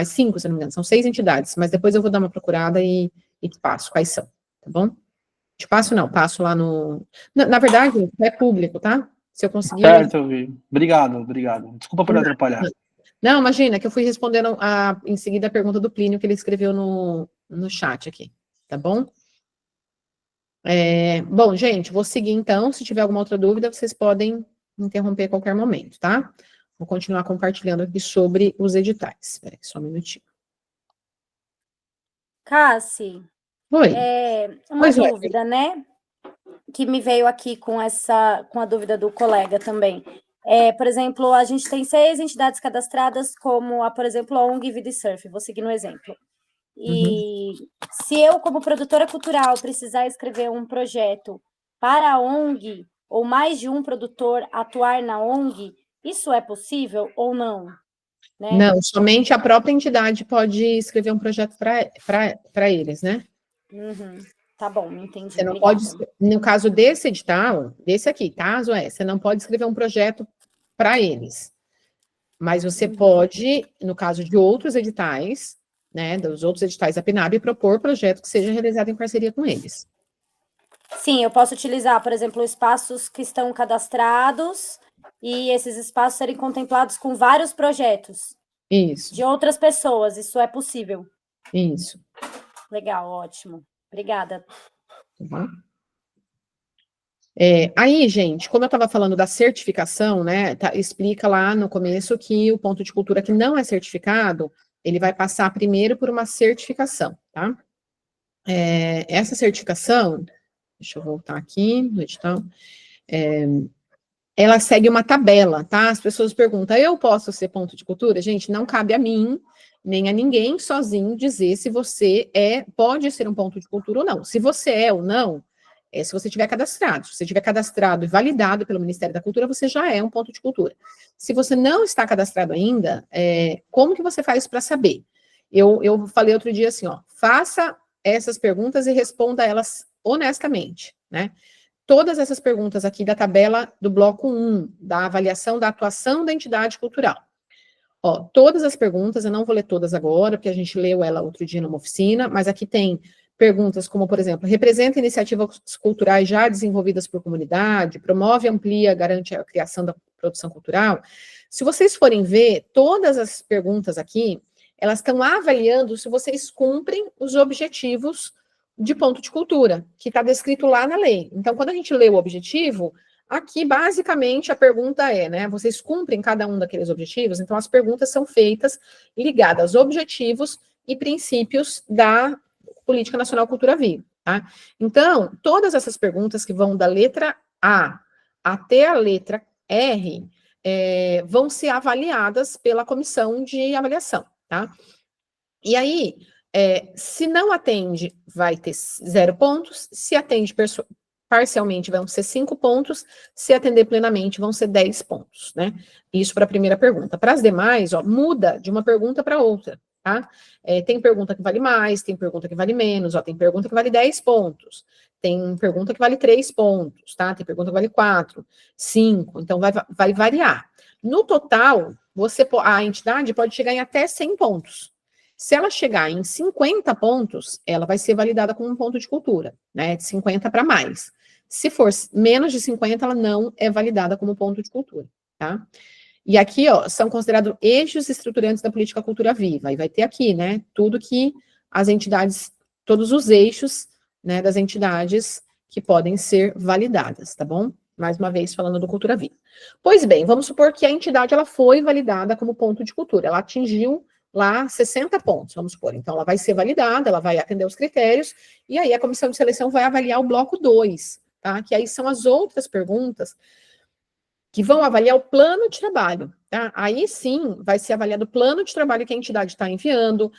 5, se não me engano, são 6 entidades, mas depois eu vou dar uma procurada e te passo quais são, tá bom? Te passo não, passo lá no... Na verdade, é público, tá? Se eu conseguir... Certo, eu vi. Obrigado. Desculpa por atrapalhar. Não, imagina, que eu fui respondendo em seguida a pergunta do Plínio, que ele escreveu no chat aqui, tá bom? Bom, gente, vou seguir então, se tiver alguma outra dúvida, vocês podem interromper a qualquer momento, tá? Vou continuar compartilhando aqui sobre os editais. Espera aí, só um minutinho. Cassi, Oi. Uma dúvida, né? Que me veio aqui com a dúvida do colega também. Por exemplo, a gente tem 6 entidades cadastradas, como, por exemplo, a ONG Vida e Surf, vou seguir no exemplo. E se eu, como produtora cultural, precisar escrever um projeto para a ONG, ou mais de um produtor atuar na ONG, isso é possível ou não? Né? Não, somente a própria entidade pode escrever um projeto para eles, né? Tá bom, entendi. Você não pode, no caso desse edital, desse aqui, tá, Zoé? Você não pode escrever um projeto para eles. Mas você pode, no caso de outros editais, né, dos outros editais da PNAB, propor projeto que seja realizado em parceria com eles. Sim, eu posso utilizar, por exemplo, espaços que estão cadastrados e esses espaços serem contemplados com vários projetos Isso, de outras pessoas. Isso é possível. isso. Legal, ótimo. Obrigada. Tá. Aí, gente, como eu estava falando da certificação, né, explica lá no começo que o ponto de cultura que não é certificado, ele vai passar primeiro por uma certificação, tá? Essa certificação, deixa eu voltar aqui no edital, ela segue uma tabela, tá? As pessoas perguntam, eu posso ser ponto de cultura? Gente, não cabe a mim, nem a ninguém sozinho dizer se você pode ser um ponto de cultura ou não. Se você é ou não, se você tiver cadastrado. Se você tiver cadastrado e validado pelo Ministério da Cultura, você já é um ponto de cultura. Se você não está cadastrado ainda, como que você faz para saber? Eu falei outro dia assim, ó, faça essas perguntas e responda elas honestamente, né? Todas essas perguntas aqui da tabela do bloco 1, da avaliação da atuação da entidade cultural. Ó, todas as perguntas, eu não vou ler todas agora, porque a gente leu ela outro dia numa oficina, mas aqui tem perguntas como, por exemplo, representa iniciativas culturais já desenvolvidas por comunidade, promove, amplia, garante a criação da produção cultural. Se vocês forem ver, todas as perguntas aqui, elas estão avaliando se vocês cumprem os objetivos de ponto de cultura, que está descrito lá na lei. Então, quando a gente lê o objetivo, aqui, basicamente, a pergunta né, vocês cumprem cada um daqueles objetivos? Então, as perguntas são feitas ligadas aos objetivos e princípios da Política Nacional Cultura Viva, tá? Então, todas essas perguntas que vão da letra A até a letra R vão ser avaliadas pela comissão de avaliação, tá? E aí, se não atende, vai ter 0 pontos, se atende parcialmente, vão ser 5 pontos, se atender plenamente, vão ser 10 pontos, né? Isso para a primeira pergunta. Para as demais, ó, muda de uma pergunta para outra, tá? Tem pergunta que vale mais, tem pergunta que vale menos, ó, tem pergunta que vale 10 pontos, tem pergunta que vale 3 pontos, tá? Tem pergunta que vale 4, 5, então vai variar. No total, a entidade pode chegar em até 100 pontos. Se ela chegar em 50 pontos, ela vai ser validada como um ponto de cultura, né? De 50 para mais. Se for menos de 50, ela não é validada como ponto de cultura, tá? E aqui, ó, são considerados eixos estruturantes da política cultura viva. E vai ter aqui, né, tudo que as entidades, todos os eixos, né, das entidades que podem ser validadas, tá bom? Mais uma vez, falando do Cultura Viva. Pois bem, vamos supor que a entidade, ela foi validada como ponto de cultura. Ela atingiu lá 60 pontos, vamos supor. Então, ela vai ser validada, ela vai atender os critérios, e aí a comissão de seleção vai avaliar o bloco 2, tá? Que aí são as outras perguntas que vão avaliar o plano de trabalho, tá? Aí sim vai ser avaliado o plano de trabalho que a entidade está enviando,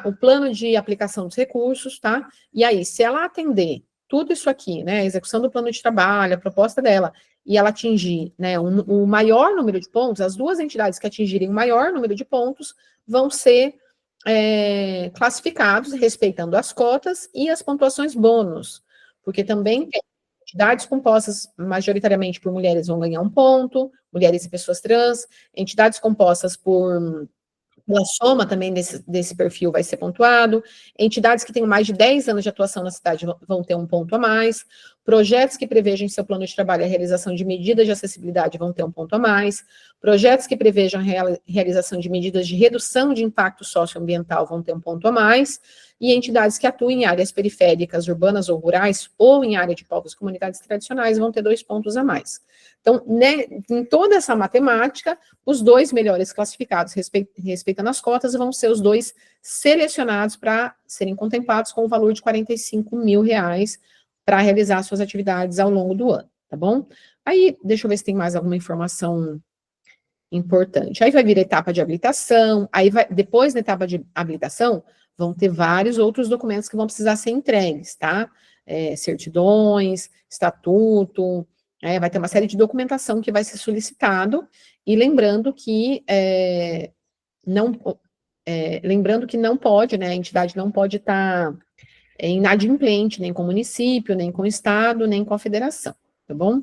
o plano de aplicação dos recursos, tá? E aí, se ela atender tudo isso aqui, né, a execução do plano de trabalho, a proposta dela, e ela atingir, né, o maior número de pontos, as duas entidades que atingirem o maior número de pontos vão ser classificados, respeitando as cotas e as pontuações bônus, porque também tem entidades compostas majoritariamente por mulheres vão ganhar 1 ponto, mulheres e pessoas trans, entidades compostas pela soma também desse perfil vai ser pontuado, entidades que têm mais de 10 anos de atuação na cidade vão ter 1 ponto a mais, projetos que prevejam em seu plano de trabalho a realização de medidas de acessibilidade vão ter 1 ponto a mais, projetos que prevejam a realização de medidas de redução de impacto socioambiental vão ter 1 ponto a mais, e entidades que atuem em áreas periféricas, urbanas ou rurais, ou em área de povos e comunidades tradicionais vão ter 2 pontos a mais. Então, né, em toda essa matemática, os 2 melhores classificados, respeitando as cotas, vão ser os 2 selecionados para serem contemplados com o valor de R$45 mil para realizar suas atividades ao longo do ano, tá bom? Aí, deixa eu ver se tem mais alguma informação importante. Aí vai vir a etapa de habilitação, depois da etapa de habilitação, vão ter vários outros documentos que vão precisar ser entregues, tá? Certidões, estatuto, vai ter uma série de documentação que vai ser solicitado, e lembrando que não pode, né, a entidade não pode estar inadimplente, nem com o município, nem com o estado, nem com a federação, tá bom?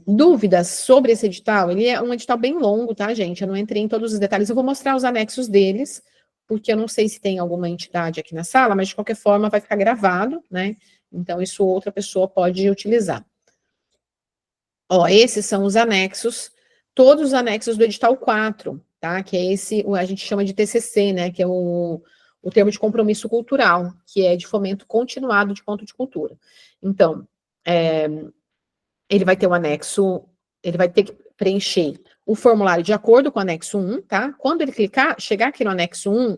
dúvidas sobre esse edital? Ele é um edital bem longo, tá, gente? Eu não entrei em todos os detalhes, eu vou mostrar os anexos deles, porque eu não sei se tem alguma entidade aqui na sala, mas de qualquer forma vai ficar gravado, né? Então, isso outra pessoa pode utilizar. Ó, esses são os anexos, todos os anexos do edital 4, tá? Que é esse, a gente chama de TCC, né? Que é o termo de compromisso cultural, que é de fomento continuado de ponto de cultura. Então, ele vai ter um anexo, ele vai ter que preencher o formulário de acordo com o anexo 1, tá? Quando ele chegar aqui no anexo 1,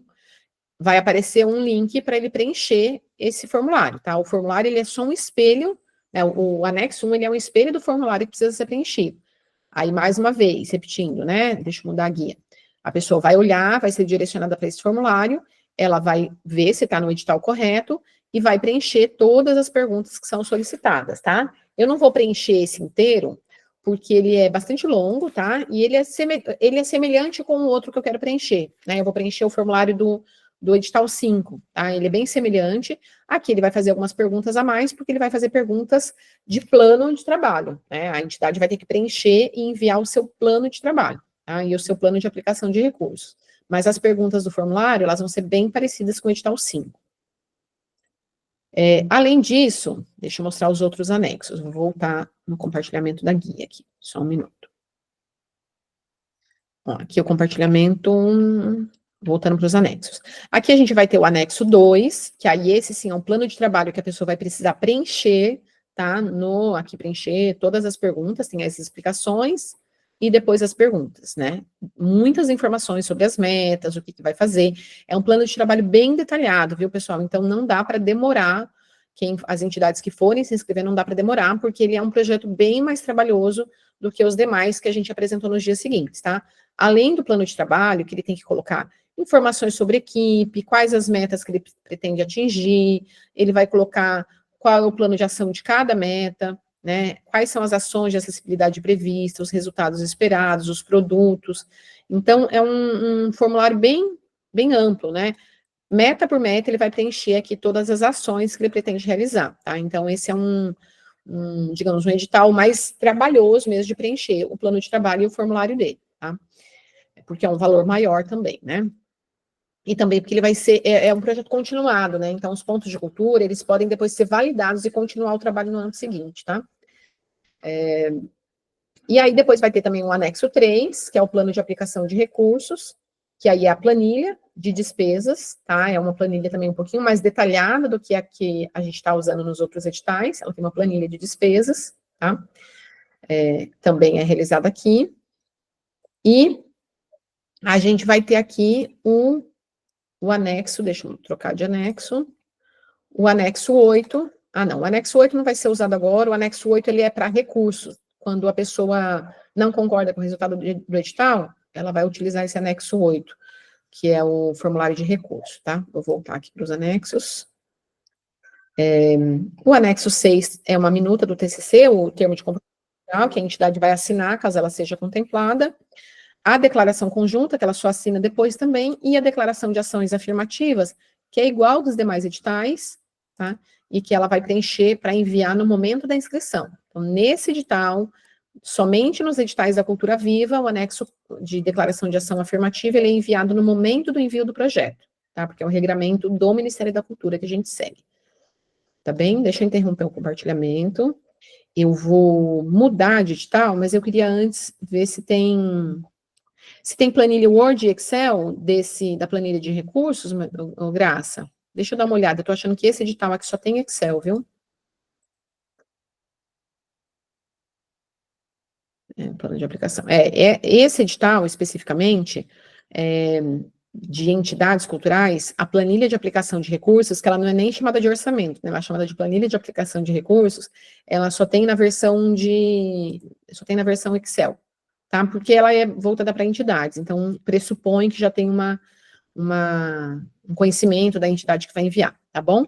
vai aparecer um link para ele preencher esse formulário, tá? O formulário, ele é só um espelho, né? O anexo 1, ele é um espelho do formulário que precisa ser preenchido. Aí, mais uma vez, repetindo, né? Deixa eu mudar a guia. A pessoa vai olhar, vai ser direcionada para esse formulário, ela vai ver se está no edital correto e vai preencher todas as perguntas que são solicitadas, tá? Eu não vou preencher esse inteiro, porque ele é bastante longo, tá? E ele é semelhante com o outro que eu quero preencher, né? Eu vou preencher o formulário do edital 5, tá? Ele é bem semelhante. Aqui ele vai fazer algumas perguntas a mais, porque ele vai fazer perguntas de plano de trabalho, né? A entidade vai ter que preencher e enviar o seu plano de trabalho, tá? E o seu plano de aplicação de recursos. Mas as perguntas do formulário, elas vão ser bem parecidas com o edital 5. Além disso, deixa eu mostrar os outros anexos. Vou voltar no compartilhamento da guia aqui, só um minuto. Ó, aqui o compartilhamento, voltando para os anexos. Aqui a gente vai ter o anexo 2, que aí esse sim é um plano de trabalho que a pessoa vai precisar preencher, tá? Aqui preencher todas as perguntas, tem as explicações e depois as perguntas, né? Muitas informações sobre as metas, o que vai fazer. É um plano de trabalho bem detalhado, viu, pessoal? Então não dá para demorar, as entidades que forem se inscrever, não dá para demorar, porque ele é um projeto bem mais trabalhoso do que os demais que a gente apresentou nos dias seguintes, tá? Além do plano de trabalho, que ele tem que colocar informações sobre equipe, quais as metas que ele pretende atingir, ele vai colocar qual é o plano de ação de cada meta, né? Quais são as ações de acessibilidade previstas, os resultados esperados, os produtos. Então, é um formulário bem amplo, né? Meta por meta, ele vai preencher aqui todas as ações que ele pretende realizar, tá? Então, esse é digamos, um edital mais trabalhoso mesmo de preencher o plano de trabalho e o formulário dele, tá? Porque é um valor maior também, né? E também porque ele vai ser, um projeto continuado, né? Então, os pontos de cultura, eles podem depois ser validados e continuar o trabalho no ano seguinte, tá? E aí, depois vai ter também o anexo 3, que é o plano de aplicação de recursos, que aí é a planilha de despesas, tá? É uma planilha também um pouquinho mais detalhada do que a que a gente está usando nos outros editais. Ela tem uma planilha de despesas, tá? Também é realizada aqui. E a gente vai ter aqui o anexo, deixa eu trocar de anexo, o anexo 8, não, o anexo 8 não vai ser usado agora, o anexo 8 ele é para recursos, quando a pessoa não concorda com o resultado do edital, ela vai utilizar esse anexo 8, que é o formulário de recurso, tá? Vou voltar aqui para os anexos. O anexo 6 é uma minuta do TCC, o termo de compromisso, que a entidade vai assinar, caso ela seja contemplada. A declaração conjunta, que ela só assina depois também, e a declaração de ações afirmativas, que é igual dos demais editais, tá? E que ela vai preencher para enviar no momento da inscrição. Então, nesse edital, somente nos editais da Cultura Viva, o anexo de declaração de ação afirmativa, ele é enviado no momento do envio do projeto, tá? Porque é um regramento do Ministério da Cultura que a gente segue. Tá bem? Deixa eu interromper o compartilhamento. Eu vou mudar de edital, mas eu queria antes ver se tem planilha Word e Excel da planilha de recursos, Graça? Deixa eu dar uma olhada, eu tô achando que esse edital aqui só tem Excel, viu? Plano de aplicação. Esse edital, especificamente, de entidades culturais, a planilha de aplicação de recursos, que ela não é nem chamada de orçamento, né? Ela é chamada de planilha de aplicação de recursos, ela só tem na versão Excel. Tá? Porque ela é voltada para entidades, então pressupõe que já tem um conhecimento da entidade que vai enviar, tá bom?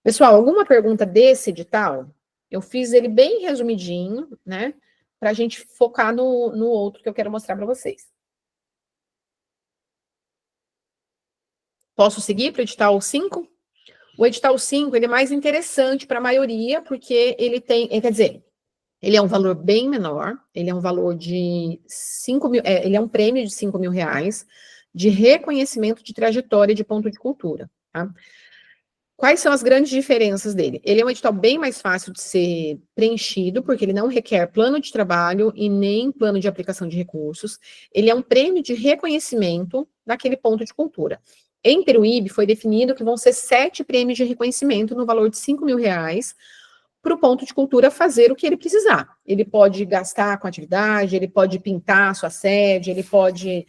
Pessoal, alguma pergunta desse edital? Eu fiz ele bem resumidinho, né? Para a gente focar no outro que eu quero mostrar para vocês. Posso seguir para o edital 5? O edital 5, ele é mais interessante para a maioria, porque ele tem, quer dizer, Ele é um valor bem menor, ele é um valor de 5 mil, ele é um prêmio de 5 mil reais de reconhecimento de trajetória de ponto de cultura, tá? Quais são as grandes diferenças dele? Ele é um edital bem mais fácil de ser preenchido, porque ele não requer plano de trabalho e nem plano de aplicação de recursos. Ele é um prêmio de reconhecimento daquele ponto de cultura. Em Peruíbe, foi definido que vão ser 7 prêmios de reconhecimento no valor de 5 mil reais, para o ponto de cultura fazer o que ele precisar. Ele pode gastar com atividade, ele pode pintar a sua sede, ele pode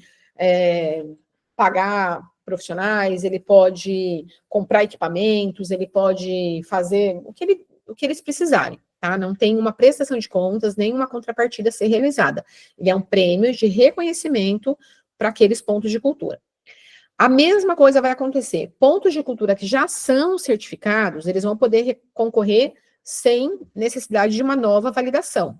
pagar profissionais, ele pode comprar equipamentos, ele pode fazer o que eles precisarem, tá? Não tem uma prestação de contas, nem uma contrapartida a ser realizada. Ele é um prêmio de reconhecimento para aqueles pontos de cultura. A mesma coisa vai acontecer. Pontos de cultura que já são certificados, eles vão poder concorrer sem necessidade de uma nova validação.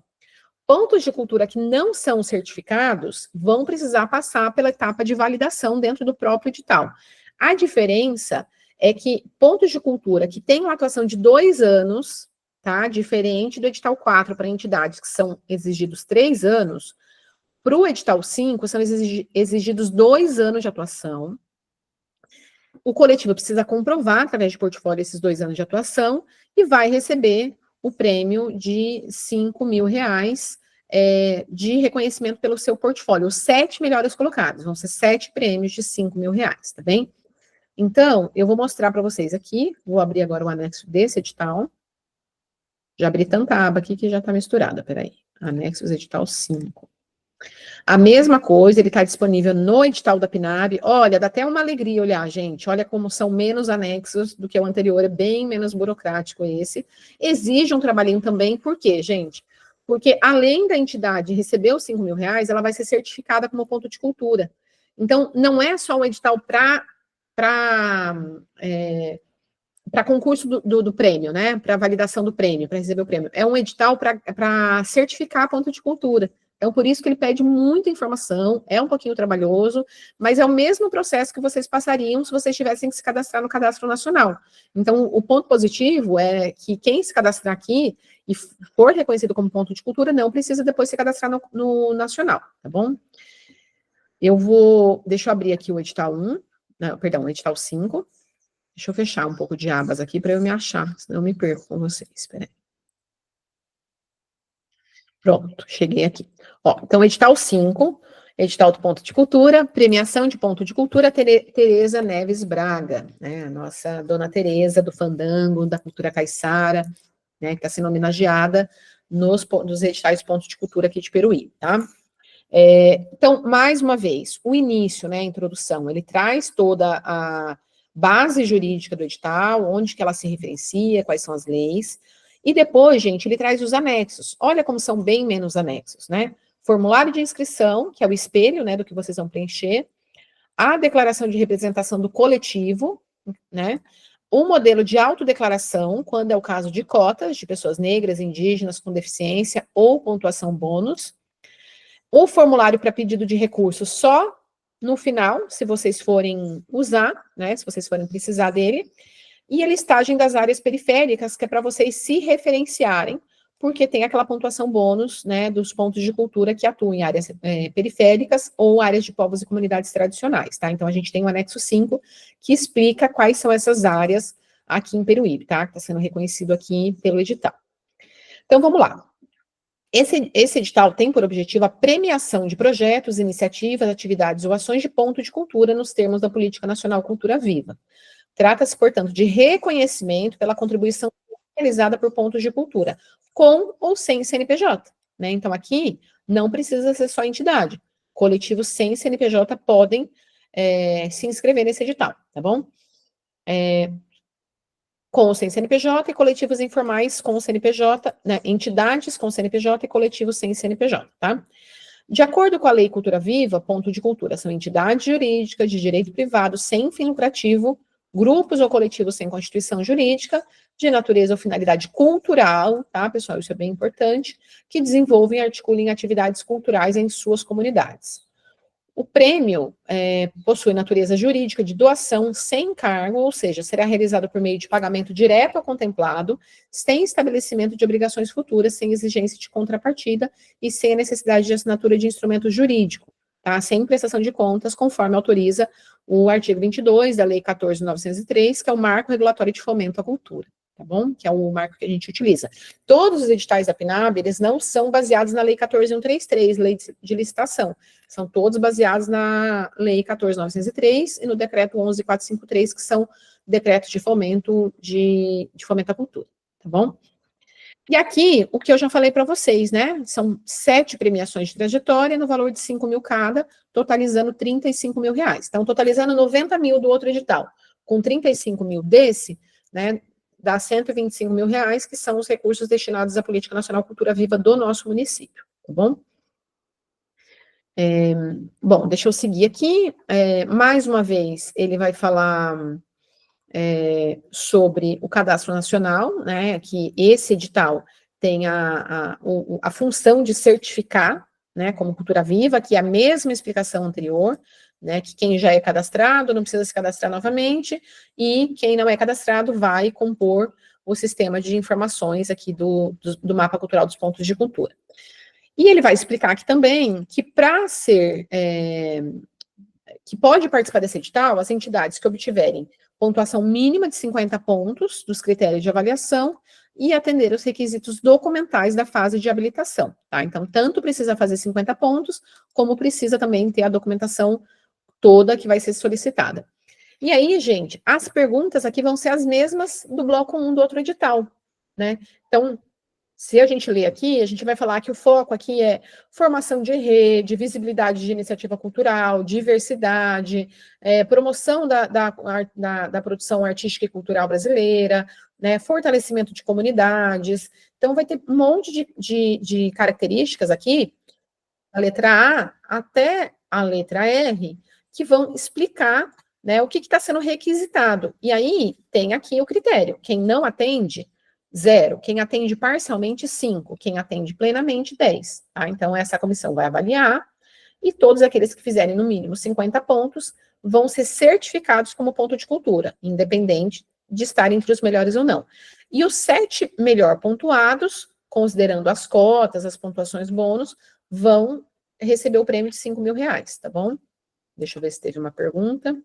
Pontos de cultura que não são certificados vão precisar passar pela etapa de validação dentro do próprio edital. A diferença é que pontos de cultura que têm uma atuação de 2 anos, tá? Diferente do edital 4 para entidades que são exigidos 3 anos, para o edital 5 são exigidos 2 anos de atuação. O coletivo precisa comprovar, através de portfólio, esses 2 anos de atuação e vai receber o prêmio de 5 mil reais de reconhecimento pelo seu portfólio. Os 7 melhores colocados, vão ser 7 prêmios de 5 mil reais, tá bem? Então, eu vou mostrar para vocês aqui, vou abrir agora o anexo desse edital. Já abri tanta aba aqui que já está misturada, peraí. Anexos edital 5. A mesma coisa, ele está disponível no edital da PNAB. Olha, dá até uma alegria olhar, gente. Olha como são menos anexos do que o anterior, é bem menos burocrático esse. Exige um trabalhinho também, por quê, gente? Porque além da entidade receber os 5 mil reais, ela vai ser certificada como ponto de cultura. Então, não é só um edital para concurso do prêmio, né? Para validação do prêmio, para receber o prêmio. É um edital para certificar ponto de cultura. Então, por isso que ele pede muita informação, é um pouquinho trabalhoso, mas é o mesmo processo que vocês passariam se vocês tivessem que se cadastrar no Cadastro Nacional. Então, o ponto positivo é que quem se cadastrar aqui e for reconhecido como ponto de cultura, não precisa depois se cadastrar no Nacional, tá bom? Deixa eu abrir aqui o edital 1, não, perdão, o edital 5. Deixa eu fechar um pouco de abas aqui para eu me achar, senão eu me perco com vocês, espera aí. Pronto, cheguei aqui. Ó, então, edital 5, edital do ponto de cultura, premiação de ponto de cultura, Tereza Neves Braga, né, a nossa dona Tereza do Fandango, da cultura caiçara, né, que está sendo homenageada nos editais de ponto de cultura aqui de Peruíbe, tá? Então, mais uma vez, o início, né, a introdução, ele traz toda a base jurídica do edital, onde que ela se referencia, quais são as leis. E depois, gente, ele traz os anexos. Olha como são bem menos anexos, né? Formulário de inscrição, que é o espelho, né, do que vocês vão preencher. A declaração de representação do coletivo, né? O modelo de autodeclaração, quando é o caso de cotas de pessoas negras, indígenas, com deficiência ou pontuação bônus. O formulário para pedido de recurso só no final, se vocês forem usar, né? Se vocês forem precisar dele. E a listagem das áreas periféricas, que é para vocês se referenciarem, porque tem aquela pontuação bônus, né, dos pontos de cultura que atuam em áreas periféricas ou áreas de povos e comunidades tradicionais, tá? Então, a gente tem o anexo 5, que explica quais são essas áreas aqui em Peruíbe, tá? Que está sendo reconhecido aqui pelo edital. Então, vamos lá. Esse edital tem por objetivo a premiação de projetos, iniciativas, atividades ou ações de ponto de cultura nos termos da Política Nacional Cultura Viva. Trata-se, portanto, de reconhecimento pela contribuição realizada por pontos de cultura, com ou sem CNPJ, né? Então, aqui, não precisa ser só entidade. Coletivos sem CNPJ podem se inscrever nesse edital, tá bom? Com ou sem CNPJ e coletivos informais com CNPJ, né? Entidades com CNPJ e coletivos sem CNPJ, tá? De acordo com a Lei Cultura Viva, ponto de cultura são entidades jurídicas de direito privado sem fim lucrativo, grupos ou coletivos sem constituição jurídica, de natureza ou finalidade cultural, tá, pessoal? Isso é bem importante, que desenvolvem e articulem atividades culturais em suas comunidades. O prêmio possui natureza jurídica de doação sem encargo, ou seja, será realizado por meio de pagamento direto ao contemplado, sem estabelecimento de obrigações futuras, sem exigência de contrapartida e sem a necessidade de assinatura de instrumento jurídico, tá? Sem prestação de contas, conforme autoriza o artigo 22 da Lei 14.903, que é o marco regulatório de fomento à cultura, tá bom? Que é o marco que a gente utiliza. Todos os editais da PNAB, eles não são baseados na Lei 14.133, Lei de Licitação. São todos baseados na Lei 14.903 e no Decreto 11.453, que são decretos de fomento à cultura, tá bom? E aqui, o que eu já falei para vocês, né? São 7 premiações de trajetória no valor de 5 mil cada, totalizando 35 mil reais. Então, totalizando 90 mil do outro edital. Com 35 mil desse, né, dá 125 mil reais, que são os recursos destinados à Política Nacional Cultura Viva do nosso município, tá bom? Bom, deixa eu seguir aqui. Mais uma vez, ele vai falar sobre o cadastro nacional, né, que esse edital tem a função de certificar, né, como cultura viva, que é a mesma explicação anterior, né, que quem já é cadastrado não precisa se cadastrar novamente, e quem não é cadastrado vai compor o sistema de informações aqui do mapa cultural dos pontos de cultura. E ele vai explicar aqui também que para ser, que pode participar desse edital, as entidades que obtiverem pontuação mínima de 50 pontos dos critérios de avaliação e atender os requisitos documentais da fase de habilitação, tá? Então, tanto precisa fazer 50 pontos, como precisa também ter a documentação toda que vai ser solicitada. E aí, gente, as perguntas aqui vão ser as mesmas do bloco 1 do outro edital, né? Então, se a gente ler aqui, a gente vai falar que o foco aqui é formação de rede, visibilidade de iniciativa cultural, diversidade, promoção da produção artística e cultural brasileira, né, fortalecimento de comunidades. Então, vai ter um monte de características aqui, da letra A até a letra R, que vão explicar, né, o que está sendo requisitado. E aí, tem aqui o critério. Quem não atende, 0. Quem atende parcialmente, 5. Quem atende plenamente, 10. Tá? Então, essa comissão vai avaliar, e todos aqueles que fizerem no mínimo 50 pontos vão ser certificados como ponto de cultura, independente de estar entre os melhores ou não. E os 7 melhor pontuados, considerando as cotas, as pontuações bônus, vão receber o prêmio de 5 mil reais, tá bom? Deixa eu ver se teve uma pergunta.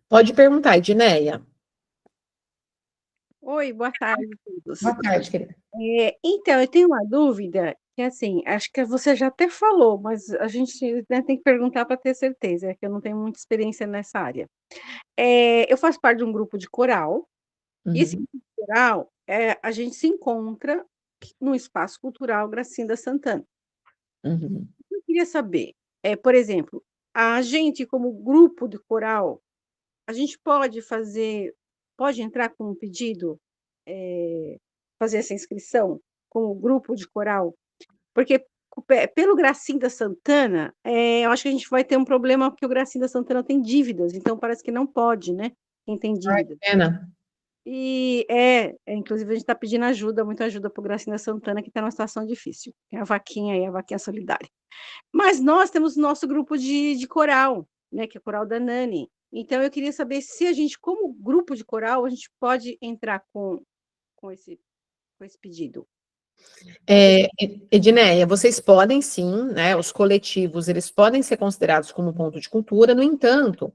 Pode perguntar, Edneia. Oi, boa tarde a todos. Boa tarde, querida. Então, eu tenho uma dúvida, que assim, acho que você já até falou, mas a gente, né, tem que perguntar para ter certeza, que eu não tenho muita experiência nessa área. Eu faço parte de um grupo de coral, e esse grupo de coral, a gente se encontra no Espaço Cultural Gracinda Santana. Uhum. Eu queria saber, por exemplo, a gente, como grupo de coral, a gente pode entrar com um pedido, fazer essa inscrição como grupo de coral? Porque pelo Gracinda Santana, eu acho que a gente vai ter um problema, porque o Gracinda Santana tem dívidas, então parece que não pode, né? Quem tem dívida. Pena. E inclusive a gente está pedindo ajuda, muita ajuda para o Gracinda Santana, que está numa situação difícil. Tem a vaquinha aí, a vaquinha solidária. Mas nós temos o nosso grupo de coral, né? Que é o coral da Nani. Então, eu queria saber se a gente, como grupo de coral, a gente pode entrar com esse pedido. Edneia, vocês podem sim, né, os coletivos, eles podem ser considerados como ponto de cultura, no entanto,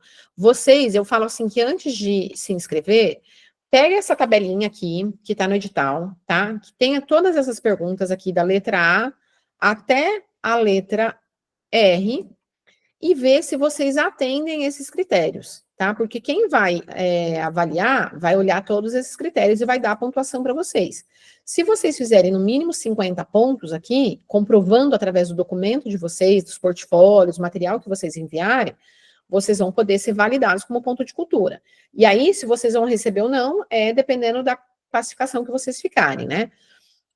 eu falo assim, que antes de se inscrever, pega essa tabelinha aqui, que está no edital, tá, que tenha todas essas perguntas aqui, da letra A até a letra R, e ver se vocês atendem esses critérios, tá? Porque quem vai avaliar, vai olhar todos esses critérios e vai dar a pontuação para vocês. Se vocês fizerem no mínimo 50 pontos aqui, comprovando através do documento de vocês, dos portfólios, material que vocês enviarem, vocês vão poder ser validados como ponto de cultura. E aí, se vocês vão receber ou não, dependendo da classificação que vocês ficarem, né?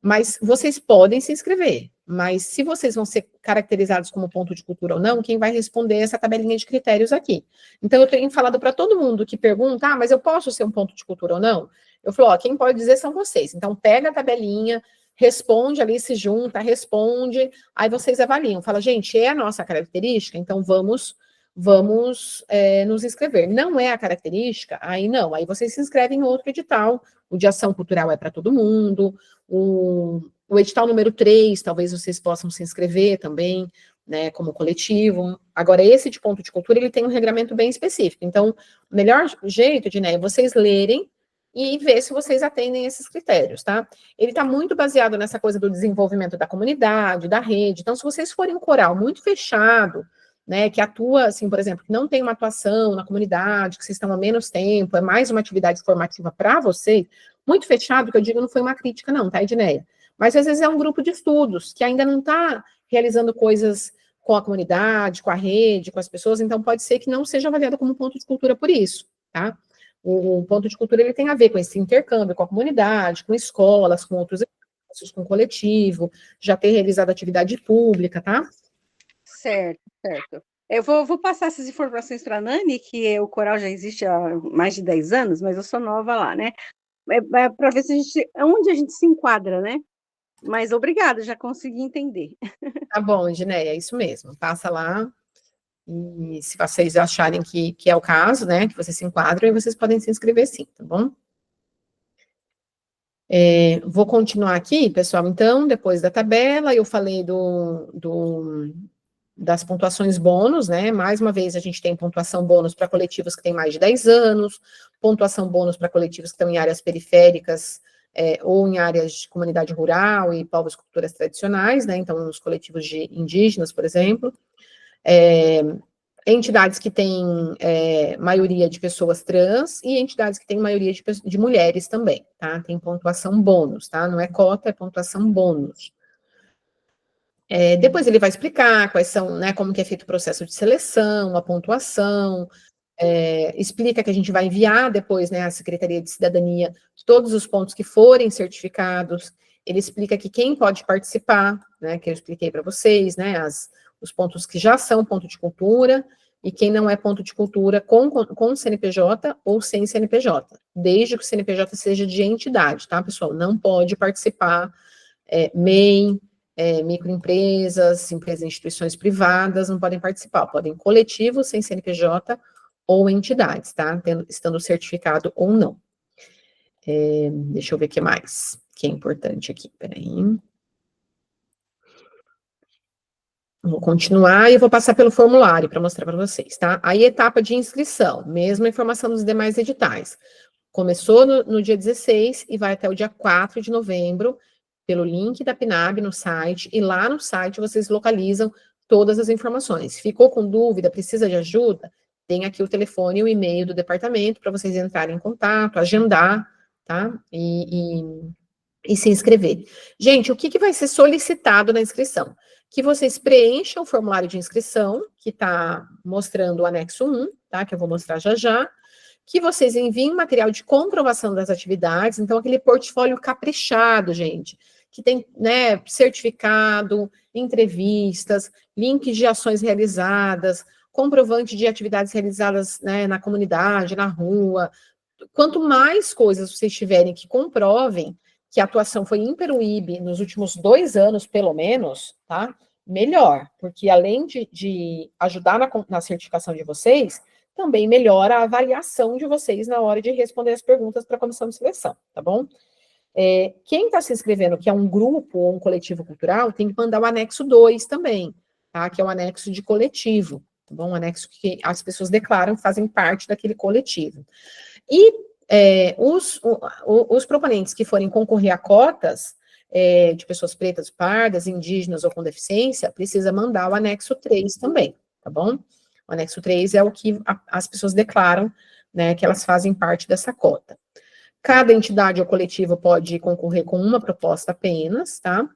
Mas vocês podem se inscrever, mas se vocês vão ser caracterizados como ponto de cultura ou não, quem vai responder é essa tabelinha de critérios aqui. Então, eu tenho falado para todo mundo que pergunta, mas eu posso ser um ponto de cultura ou não? Eu falo, quem pode dizer são vocês. Então, pega a tabelinha, responde ali, se junta, responde, aí vocês avaliam, fala, gente, é a nossa característica, então vamos nos inscrever. Não é a característica, aí não, aí vocês se inscrevem em outro edital, o de ação cultural é para todo mundo, o edital número 3, talvez vocês possam se inscrever também, né, como coletivo. Agora, esse de ponto de cultura, ele tem um regramento bem específico, então, o melhor jeito, Diné, é vocês lerem e ver se vocês atendem esses critérios, tá? Ele está muito baseado nessa coisa do desenvolvimento da comunidade, da rede, então, se vocês forem um coral muito fechado, né, que atua, assim, por exemplo, que não tem uma atuação na comunidade, que vocês estão há menos tempo, é mais uma atividade formativa para vocês, muito fechado, que eu digo não foi uma crítica não, tá, Edneia? Mas às vezes é um grupo de estudos, que ainda não está realizando coisas com a comunidade, com a rede, com as pessoas, então pode ser que não seja avaliado como ponto de cultura por isso, tá? O ponto de cultura, ele tem a ver com esse intercâmbio com a comunidade, com escolas, com outros espaços, com coletivo, já ter realizado atividade pública, tá? Certo, certo. Eu vou passar essas informações para a Nani, que o coral já existe há mais de 10 anos, mas eu sou nova lá, né? Para ver se onde a gente se enquadra, né? Mas obrigada, já consegui entender. Tá bom, Edneia, é isso mesmo. Passa lá e se vocês acharem que é o caso, né, que vocês se enquadram, aí vocês podem se inscrever sim, tá bom? Vou continuar aqui, pessoal, então, depois da tabela, eu falei das pontuações bônus, né, mais uma vez a gente tem pontuação bônus para coletivos que têm mais de 10 anos, pontuação bônus para coletivos que estão em áreas periféricas, ou em áreas de comunidade rural e povos e culturas tradicionais, né, então os coletivos de indígenas, por exemplo, entidades que têm maioria de pessoas trans e entidades que têm maioria de mulheres também, tá? Tem pontuação bônus, tá? Não é cota, é pontuação bônus. Depois ele vai explicar quais são, né, como que é feito o processo de seleção, a pontuação, explica que a gente vai enviar depois, né, à Secretaria de Cidadania todos os pontos que forem certificados. Ele explica que quem pode participar, né, que eu expliquei para vocês, né, os pontos que já são ponto de cultura, e quem não é ponto de cultura com CNPJ ou sem CNPJ, desde que o CNPJ seja de entidade, tá, pessoal? Não pode participar MEI, microempresas, empresas e instituições privadas, não podem participar, podem coletivos sem CNPJ ou entidades, tá? Estando certificado ou não. Deixa eu ver o que mais, que é importante aqui, peraí. Vou continuar e vou passar pelo formulário para mostrar para vocês, tá? Aí, etapa de inscrição, mesma informação dos demais editais. Começou no dia 16 e vai até o dia 4 de novembro, pelo link da PNAB no site, e lá no site vocês localizam todas as informações. Ficou com dúvida, precisa de ajuda? Tem aqui o telefone e o e-mail do departamento para vocês entrarem em contato, agendar, tá? E se inscrever. Gente, o que vai ser solicitado na inscrição? Que vocês preencham o formulário de inscrição, que está mostrando o anexo 1, tá? Que eu vou mostrar já já. Que vocês enviem material de comprovação das atividades, então aquele portfólio caprichado, gente, que tem, né, certificado, entrevistas, links de ações realizadas, comprovante de atividades realizadas, né, na comunidade, na rua. Quanto mais coisas vocês tiverem que comprovem que a atuação foi ímpar-UIB nos últimos 2 anos, pelo menos, tá? Melhor, porque além de ajudar na certificação de vocês, também melhora a avaliação de vocês na hora de responder as perguntas para a comissão de seleção, tá bom? Quem está se inscrevendo, que é um grupo ou um coletivo cultural, tem que mandar o anexo 2 também, tá? Que é o anexo de coletivo, tá bom? Um anexo que as pessoas declaram que fazem parte daquele coletivo. E os proponentes que forem concorrer a cotas de pessoas pretas, pardas, indígenas ou com deficiência, precisa mandar o anexo 3 também, tá bom? O anexo 3 é o que as pessoas declaram, né, que elas fazem parte dessa cota. Cada entidade ou coletivo pode concorrer com uma proposta apenas, tá?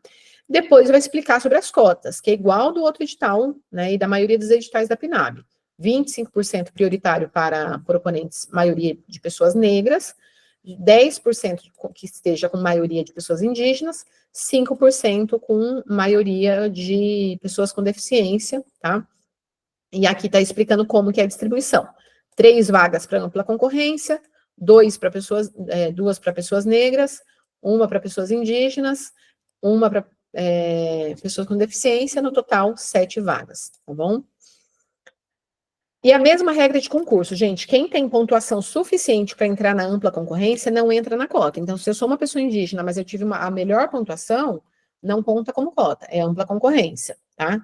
Depois vai explicar sobre as cotas, que é igual do outro edital, né, e da maioria dos editais da PNAB. 25% prioritário para proponentes, maioria de pessoas negras, 10% que esteja com maioria de pessoas indígenas, 5% com maioria de pessoas com deficiência, tá? E aqui está explicando como que é a distribuição. 3 vagas para ampla concorrência, 2 para pessoas, 2 para pessoas negras, 1 para pessoas indígenas, uma para pessoas com deficiência, no total 7 vagas, tá bom? E a mesma regra de concurso, gente, quem tem pontuação suficiente para entrar na ampla concorrência não entra na cota. Então, se eu sou uma pessoa indígena, mas eu tive a melhor pontuação, não conta como cota, é ampla concorrência, tá?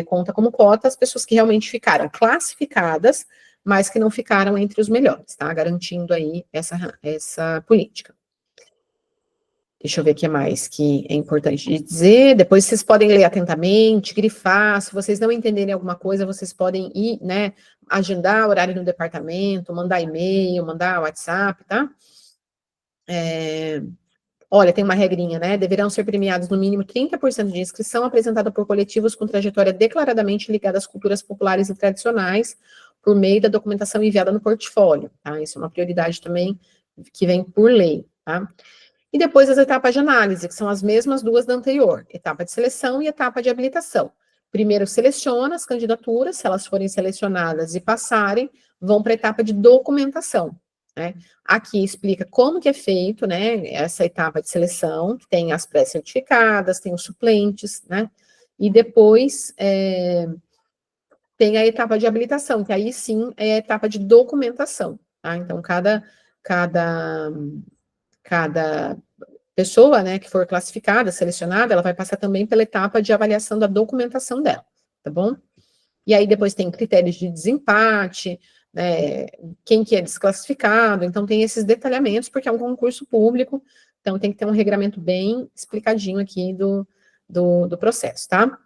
Conta como cota as pessoas que realmente ficaram classificadas, mas que não ficaram entre os melhores, tá? Garantindo aí essa política. Deixa eu ver o que mais que é importante de dizer. Depois vocês podem ler atentamente, grifar. Se vocês não entenderem alguma coisa, vocês podem ir, né, agendar horário no departamento, mandar e-mail, mandar WhatsApp, tá? Olha, tem uma regrinha, né? Deverão ser premiados no mínimo 30% de inscrição apresentada por coletivos com trajetória declaradamente ligada às culturas populares e tradicionais, por meio da documentação enviada no portfólio, tá? Isso é uma prioridade também que vem por lei, tá? E depois as etapas de análise, que são as mesmas duas da anterior, etapa de seleção e etapa de habilitação. Primeiro seleciona as candidaturas, se elas forem selecionadas e passarem, vão para a etapa de documentação, né? Aqui explica como que é feito, né, essa etapa de seleção, que tem as pré-certificadas, tem os suplentes, né? E depois tem a etapa de habilitação, que aí sim é a etapa de documentação, tá? Então, cada pessoa, né, que for classificada, selecionada, ela vai passar também pela etapa de avaliação da documentação dela, tá bom? E aí depois tem critérios de desempate, né, quem que é desclassificado, então tem esses detalhamentos, porque é um concurso público, então tem que ter um regramento bem explicadinho aqui do processo, tá?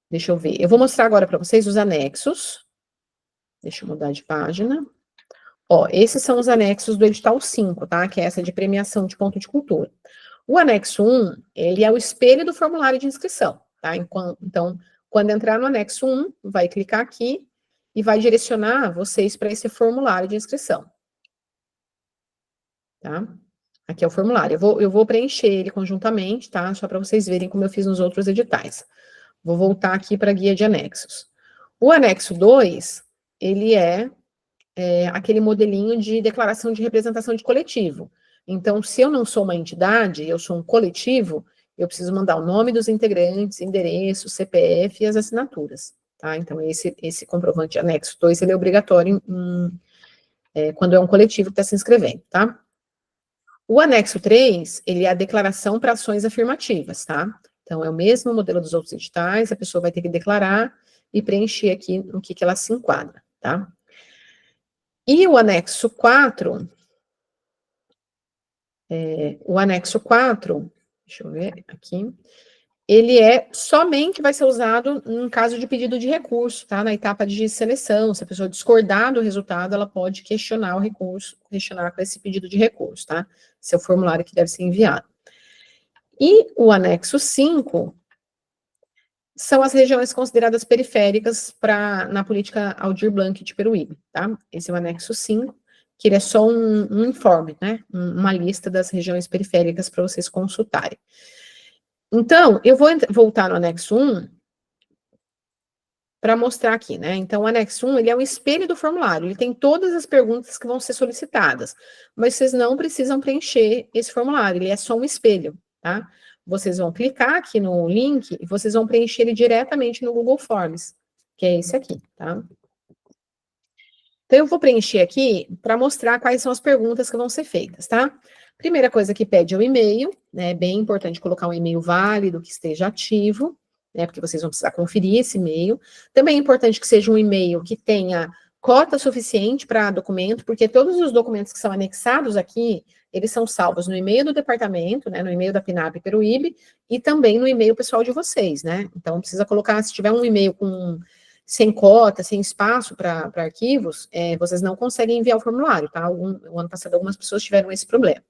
Deixa eu ver, eu vou mostrar agora para vocês os anexos, deixa eu mudar de página. Ó, esses são os anexos do edital 5, tá? Que é essa de premiação de ponto de cultura. O anexo 1, ele é o espelho do formulário de inscrição, tá? Então, quando entrar no anexo 1, vai clicar aqui e vai direcionar vocês para esse formulário de inscrição. Tá? Aqui é o formulário. Eu vou preencher ele conjuntamente, tá? Só para vocês verem como eu fiz nos outros editais. Vou voltar aqui para a guia de anexos. O anexo 2, ele é aquele modelinho de declaração de representação de coletivo. Então, se eu não sou uma entidade, eu sou um coletivo, eu preciso mandar o nome dos integrantes, endereço, CPF e as assinaturas, tá? Então, esse comprovante de anexo 2, ele é obrigatório quando é um coletivo que está se inscrevendo, tá? O anexo 3, ele é a declaração para ações afirmativas, tá? Então, é o mesmo modelo dos outros editais, a pessoa vai ter que declarar e preencher aqui no que ela se enquadra, tá? E o anexo 4, deixa eu ver aqui, ele somente vai ser usado em caso de pedido de recurso, tá? Na etapa de seleção, se a pessoa discordar do resultado, ela pode questionar o recurso, questionar com esse pedido de recurso, tá? Esse é o formulário que deve ser enviado. E o anexo 5 são as regiões consideradas periféricas na política Aldir Blanc de Peruíbe, tá? Esse é o anexo 5, que ele é só um informe, né? Uma lista das regiões periféricas para vocês consultarem. Então, eu vou voltar no anexo 1 para mostrar aqui, né? Então, o anexo 1, ele é um espelho do formulário, ele tem todas as perguntas que vão ser solicitadas, mas vocês não precisam preencher esse formulário, ele é só um espelho, tá? Vocês vão clicar aqui no link e vocês vão preencher ele diretamente no Google Forms, que é esse aqui, tá? Então, eu vou preencher aqui para mostrar quais são as perguntas que vão ser feitas, tá? Primeira coisa que pede é o e-mail, né? É bem importante colocar um e-mail válido, que esteja ativo, né? Porque vocês vão precisar conferir esse e-mail. Também é importante que seja um e-mail que tenha cota suficiente para documento, porque todos os documentos que são anexados aqui, eles são salvos no e-mail do departamento, né? No e-mail da PNAB Peruíbe e também no e-mail pessoal de vocês, né? Então, precisa colocar, se tiver um e-mail sem cota, sem espaço para arquivos, vocês não conseguem enviar o formulário, tá? O ano passado, algumas pessoas tiveram esse problema.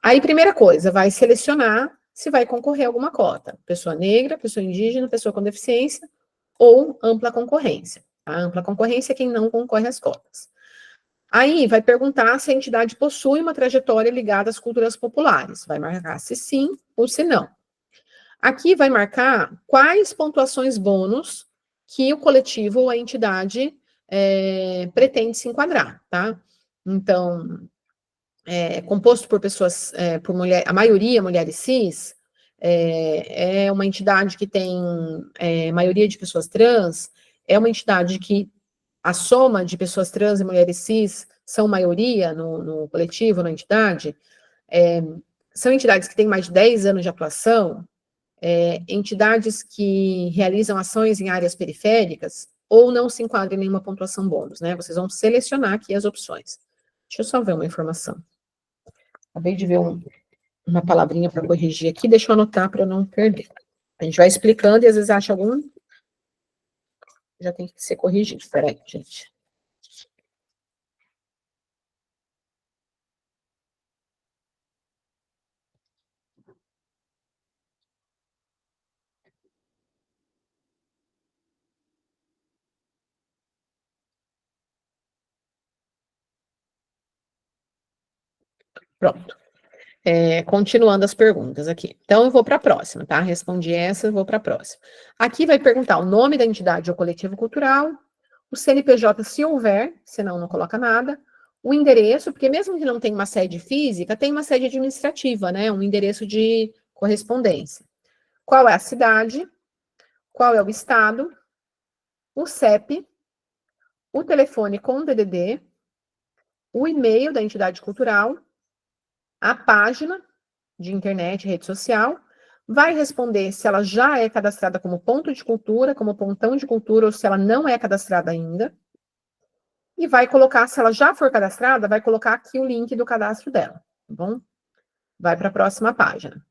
Aí, primeira coisa, vai selecionar se vai concorrer a alguma cota. Pessoa negra, pessoa indígena, pessoa com deficiência ou ampla concorrência. A ampla concorrência é quem não concorre às cotas. Aí, vai perguntar se a entidade possui uma trajetória ligada às culturas populares. Vai marcar se sim ou se não. Aqui vai marcar quais pontuações bônus que o coletivo ou a entidade pretende se enquadrar, tá? Então, composto por pessoas, a maioria mulheres cis, é uma entidade que tem maioria de pessoas trans, é uma entidade que a soma de pessoas trans e mulheres cis são maioria no coletivo, na entidade, são entidades que têm mais de 10 anos de atuação, entidades que realizam ações em áreas periféricas, ou não se enquadram em nenhuma pontuação bônus, né? Vocês vão selecionar aqui as opções. Deixa eu só ver uma informação. Acabei de ver uma palavrinha para corrigir aqui, deixa eu anotar para eu não perder. A gente vai explicando e às vezes acha algum, já tem que ser corrigido. Espera aí, gente. Pronto. Continuando as perguntas aqui. Então, eu vou para a próxima, tá? Respondi essa, eu vou para a próxima. Aqui vai perguntar o nome da entidade ou coletivo cultural, o CNPJ, se houver, senão não coloca nada, o endereço, porque mesmo que não tenha uma sede física, tem uma sede administrativa, né? Um endereço de correspondência. Qual é a cidade, qual é o estado, o CEP, o telefone com DDD, o e-mail da entidade cultural, a página de internet, rede social, vai responder se ela já é cadastrada como ponto de cultura, como pontão de cultura, ou se ela não é cadastrada ainda, e vai colocar, se ela já for cadastrada, vai colocar aqui o link do cadastro dela, tá bom? Vai para a próxima página.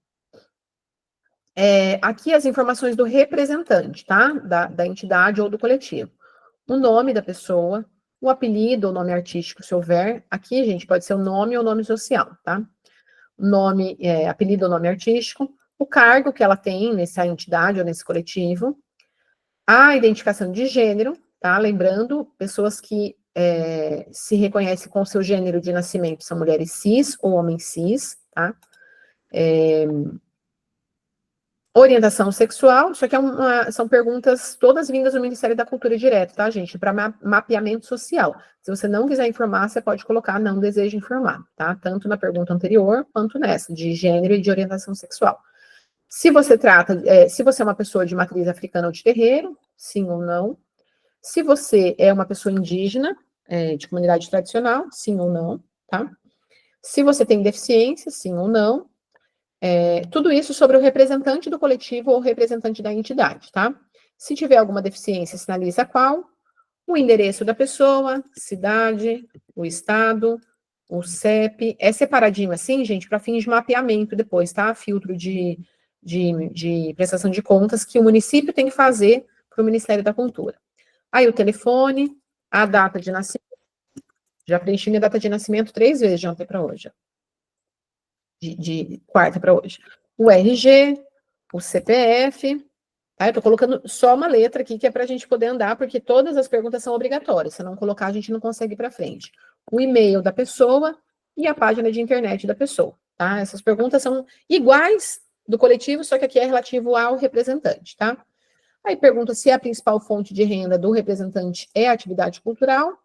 Aqui as informações do representante, tá? Da entidade ou do coletivo. O nome da pessoa, o apelido ou nome artístico, se houver. Aqui, gente, pode ser o nome ou nome social, tá? Nome, apelido ou nome artístico, o cargo que ela tem nessa entidade ou nesse coletivo, a identificação de gênero, tá? Lembrando, pessoas que se reconhecem com seu gênero de nascimento são mulheres cis ou homens cis, tá? Orientação sexual, isso aqui são perguntas todas vindas do Ministério da Cultura direto, tá, gente? Para mapeamento social. Se você não quiser informar, você pode colocar não deseja informar, tá? Tanto na pergunta anterior, quanto nessa, de gênero e de orientação sexual. Se você se você é uma pessoa de matriz africana ou de terreiro, sim ou não. Se você é uma pessoa indígena, de comunidade tradicional, sim ou não, tá? Se você tem deficiência, sim ou não. Tudo isso sobre o representante do coletivo ou representante da entidade, tá? Se tiver alguma deficiência, sinaliza qual, o endereço da pessoa, cidade, o estado, o CEP, é separadinho assim, gente, para fins de mapeamento depois, tá? Filtro de prestação de contas que o município tem que fazer para o Ministério da Cultura. Aí o telefone, a data de nascimento, já preenchi minha data de nascimento 3 vezes de ontem para hoje, de quarta para hoje. O RG, o CPF, tá? Eu tô colocando só uma letra aqui, que é para a gente poder andar, porque todas as perguntas são obrigatórias, se não colocar, a gente não consegue ir para frente. O e-mail da pessoa e a página de internet da pessoa, tá? Essas perguntas são iguais do coletivo, só que aqui é relativo ao representante, tá? Aí pergunta se a principal fonte de renda do representante é a atividade cultural,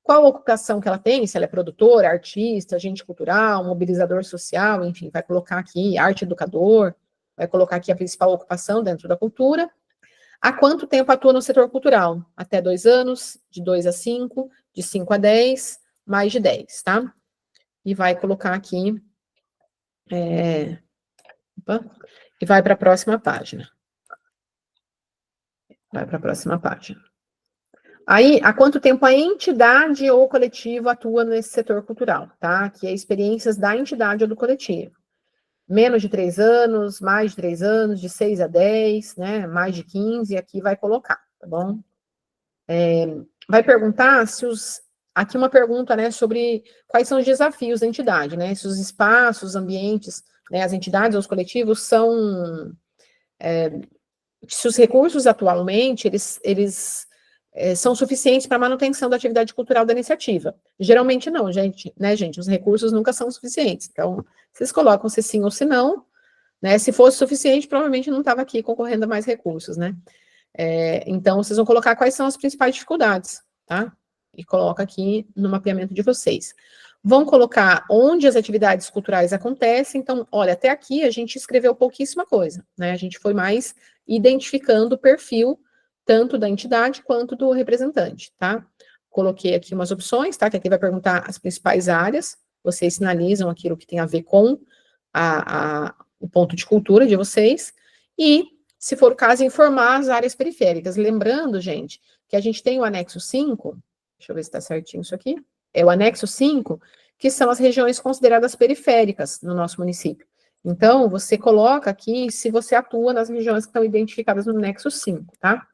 qual a ocupação que ela tem, se ela é produtora, artista, agente cultural, mobilizador social, enfim, vai colocar aqui arte educador, vai colocar aqui a principal ocupação dentro da cultura. Há quanto tempo atua no setor cultural? Até 2 anos, de 2 a 5, de 5 a 10, mais de 10, tá? E vai colocar aqui, e vai para a próxima página. Vai para a próxima página. Aí, há quanto tempo a entidade ou coletivo atua nesse setor cultural, tá? Que é experiências da entidade ou do coletivo. Menos de 3 anos, mais de 3 anos, de 6 a 10, né? Mais de 15, aqui vai colocar, tá bom? Vai perguntar se aqui uma pergunta, né, sobre quais são os desafios da entidade, né? Se os espaços, ambientes, né, as entidades ou os coletivos são... se os recursos atualmente, eles são suficientes para a manutenção da atividade cultural da iniciativa. Geralmente não, gente, né, gente? Os recursos nunca são suficientes. Então, vocês colocam se sim ou se não, né? Se fosse suficiente, provavelmente não estava aqui concorrendo a mais recursos, né? Então, vocês vão colocar quais são as principais dificuldades, tá? E coloca aqui no mapeamento de vocês. Vão colocar onde as atividades culturais acontecem. Então, olha, até aqui a gente escreveu pouquíssima coisa, né? A gente foi mais identificando o perfil, tanto da entidade quanto do representante, tá? Coloquei aqui umas opções, tá? Que aqui vai perguntar as principais áreas. Vocês sinalizam aquilo que tem a ver com o ponto de cultura de vocês. E, se for o caso, informar as áreas periféricas. Lembrando, gente, que a gente tem o anexo 5, deixa eu ver se está certinho isso aqui, é o anexo 5, que são as regiões consideradas periféricas no nosso município. Então, você coloca aqui se você atua nas regiões que estão identificadas no anexo 5, tá?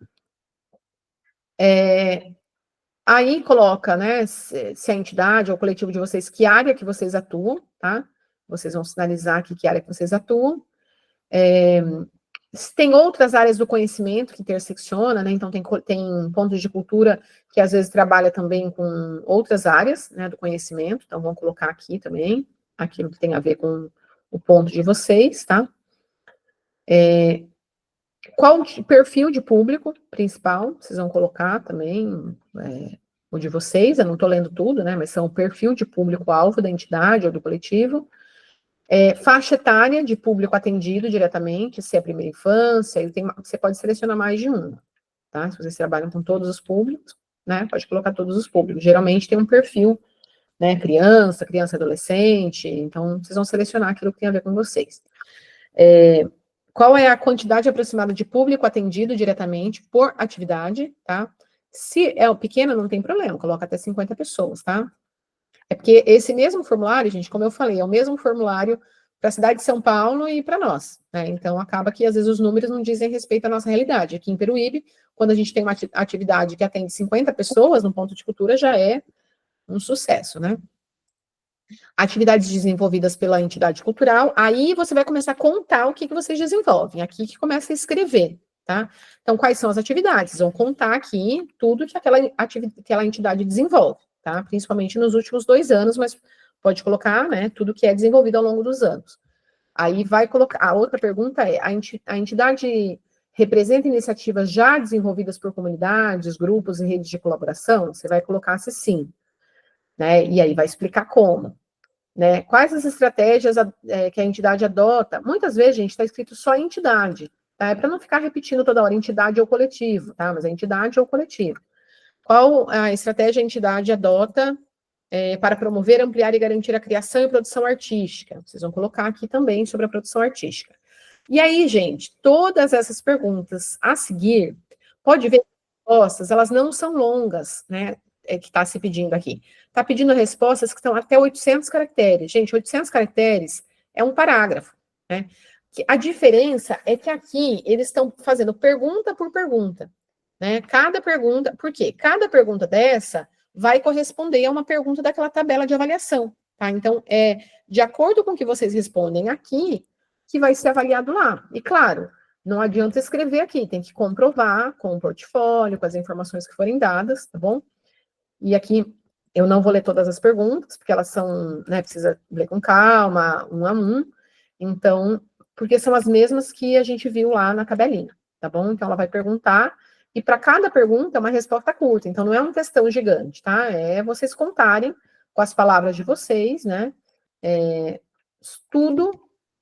Aí coloca, né, se a entidade ou o coletivo de vocês, que área que vocês atuam, tá? Vocês vão sinalizar aqui que área que vocês atuam. Tem outras áreas do conhecimento que intersecciona, né? Então, tem pontos de cultura que às vezes trabalha também com outras áreas, né, do conhecimento. Então, vamos colocar aqui também aquilo que tem a ver com o ponto de vocês, tá? Qual o perfil de público principal? Vocês vão colocar também o de vocês. Eu não estou lendo tudo, né? Mas são o perfil de público-alvo da entidade ou do coletivo. Faixa etária de público atendido diretamente, se é primeira infância, você pode selecionar mais de uma, tá? Se vocês trabalham com todos os públicos, né, pode colocar todos os públicos. Geralmente tem um perfil, né, criança, adolescente, então vocês vão selecionar aquilo que tem a ver com vocês. Qual é a quantidade aproximada de público atendido diretamente por atividade, tá? Se é pequena, não tem problema, coloca até 50 pessoas, tá? É porque esse mesmo formulário, gente, como eu falei, é o mesmo formulário para a cidade de São Paulo e para nós, né? Então, acaba que, às vezes, os números não dizem respeito à nossa realidade. Aqui em Peruíbe, quando a gente tem uma atividade que atende 50 pessoas no ponto de cultura, já é um sucesso, né? Atividades desenvolvidas pela entidade cultural, aí você vai começar a contar o que vocês desenvolvem, aqui que começa a escrever, tá? Então, quais são as atividades? Vão contar aqui tudo que aquela entidade desenvolve, tá? Principalmente nos últimos 2 anos, mas pode colocar, né, tudo que é desenvolvido ao longo dos anos. Aí vai colocar, a outra pergunta é, a entidade representa iniciativas já desenvolvidas por comunidades, grupos e redes de colaboração? Você vai colocar se sim, né, e aí vai explicar como. Né? Quais as estratégias que a entidade adota? Muitas vezes, gente, está escrito só entidade, tá? É para não ficar repetindo toda hora entidade ou coletivo, tá? Mas é entidade ou coletivo. Qual a estratégia a entidade adota para promover, ampliar e garantir a criação e produção artística? Vocês vão colocar aqui também sobre a produção artística. E aí, gente, todas essas perguntas a seguir, pode ver que as respostas, elas não são longas, né? Que está se pedindo aqui. Está pedindo respostas que estão até 800 caracteres. Gente, 800 caracteres é um parágrafo, né? A diferença é que aqui eles estão fazendo pergunta por pergunta, né? Cada pergunta, por quê? Cada pergunta dessa vai corresponder a uma pergunta daquela tabela de avaliação, tá? Então, de acordo com o que vocês respondem aqui, que vai ser avaliado lá. E, claro, não adianta escrever aqui, tem que comprovar com o portfólio, com as informações que forem dadas, tá bom? E aqui eu não vou ler todas as perguntas, porque elas são, né, precisa ler com calma, um a um. Então, porque são as mesmas que a gente viu lá na tabelinha, tá bom? Então, ela vai perguntar, e para cada pergunta é uma resposta curta. Então, não é um textão gigante, tá? É vocês contarem com as palavras de vocês, né? Tudo,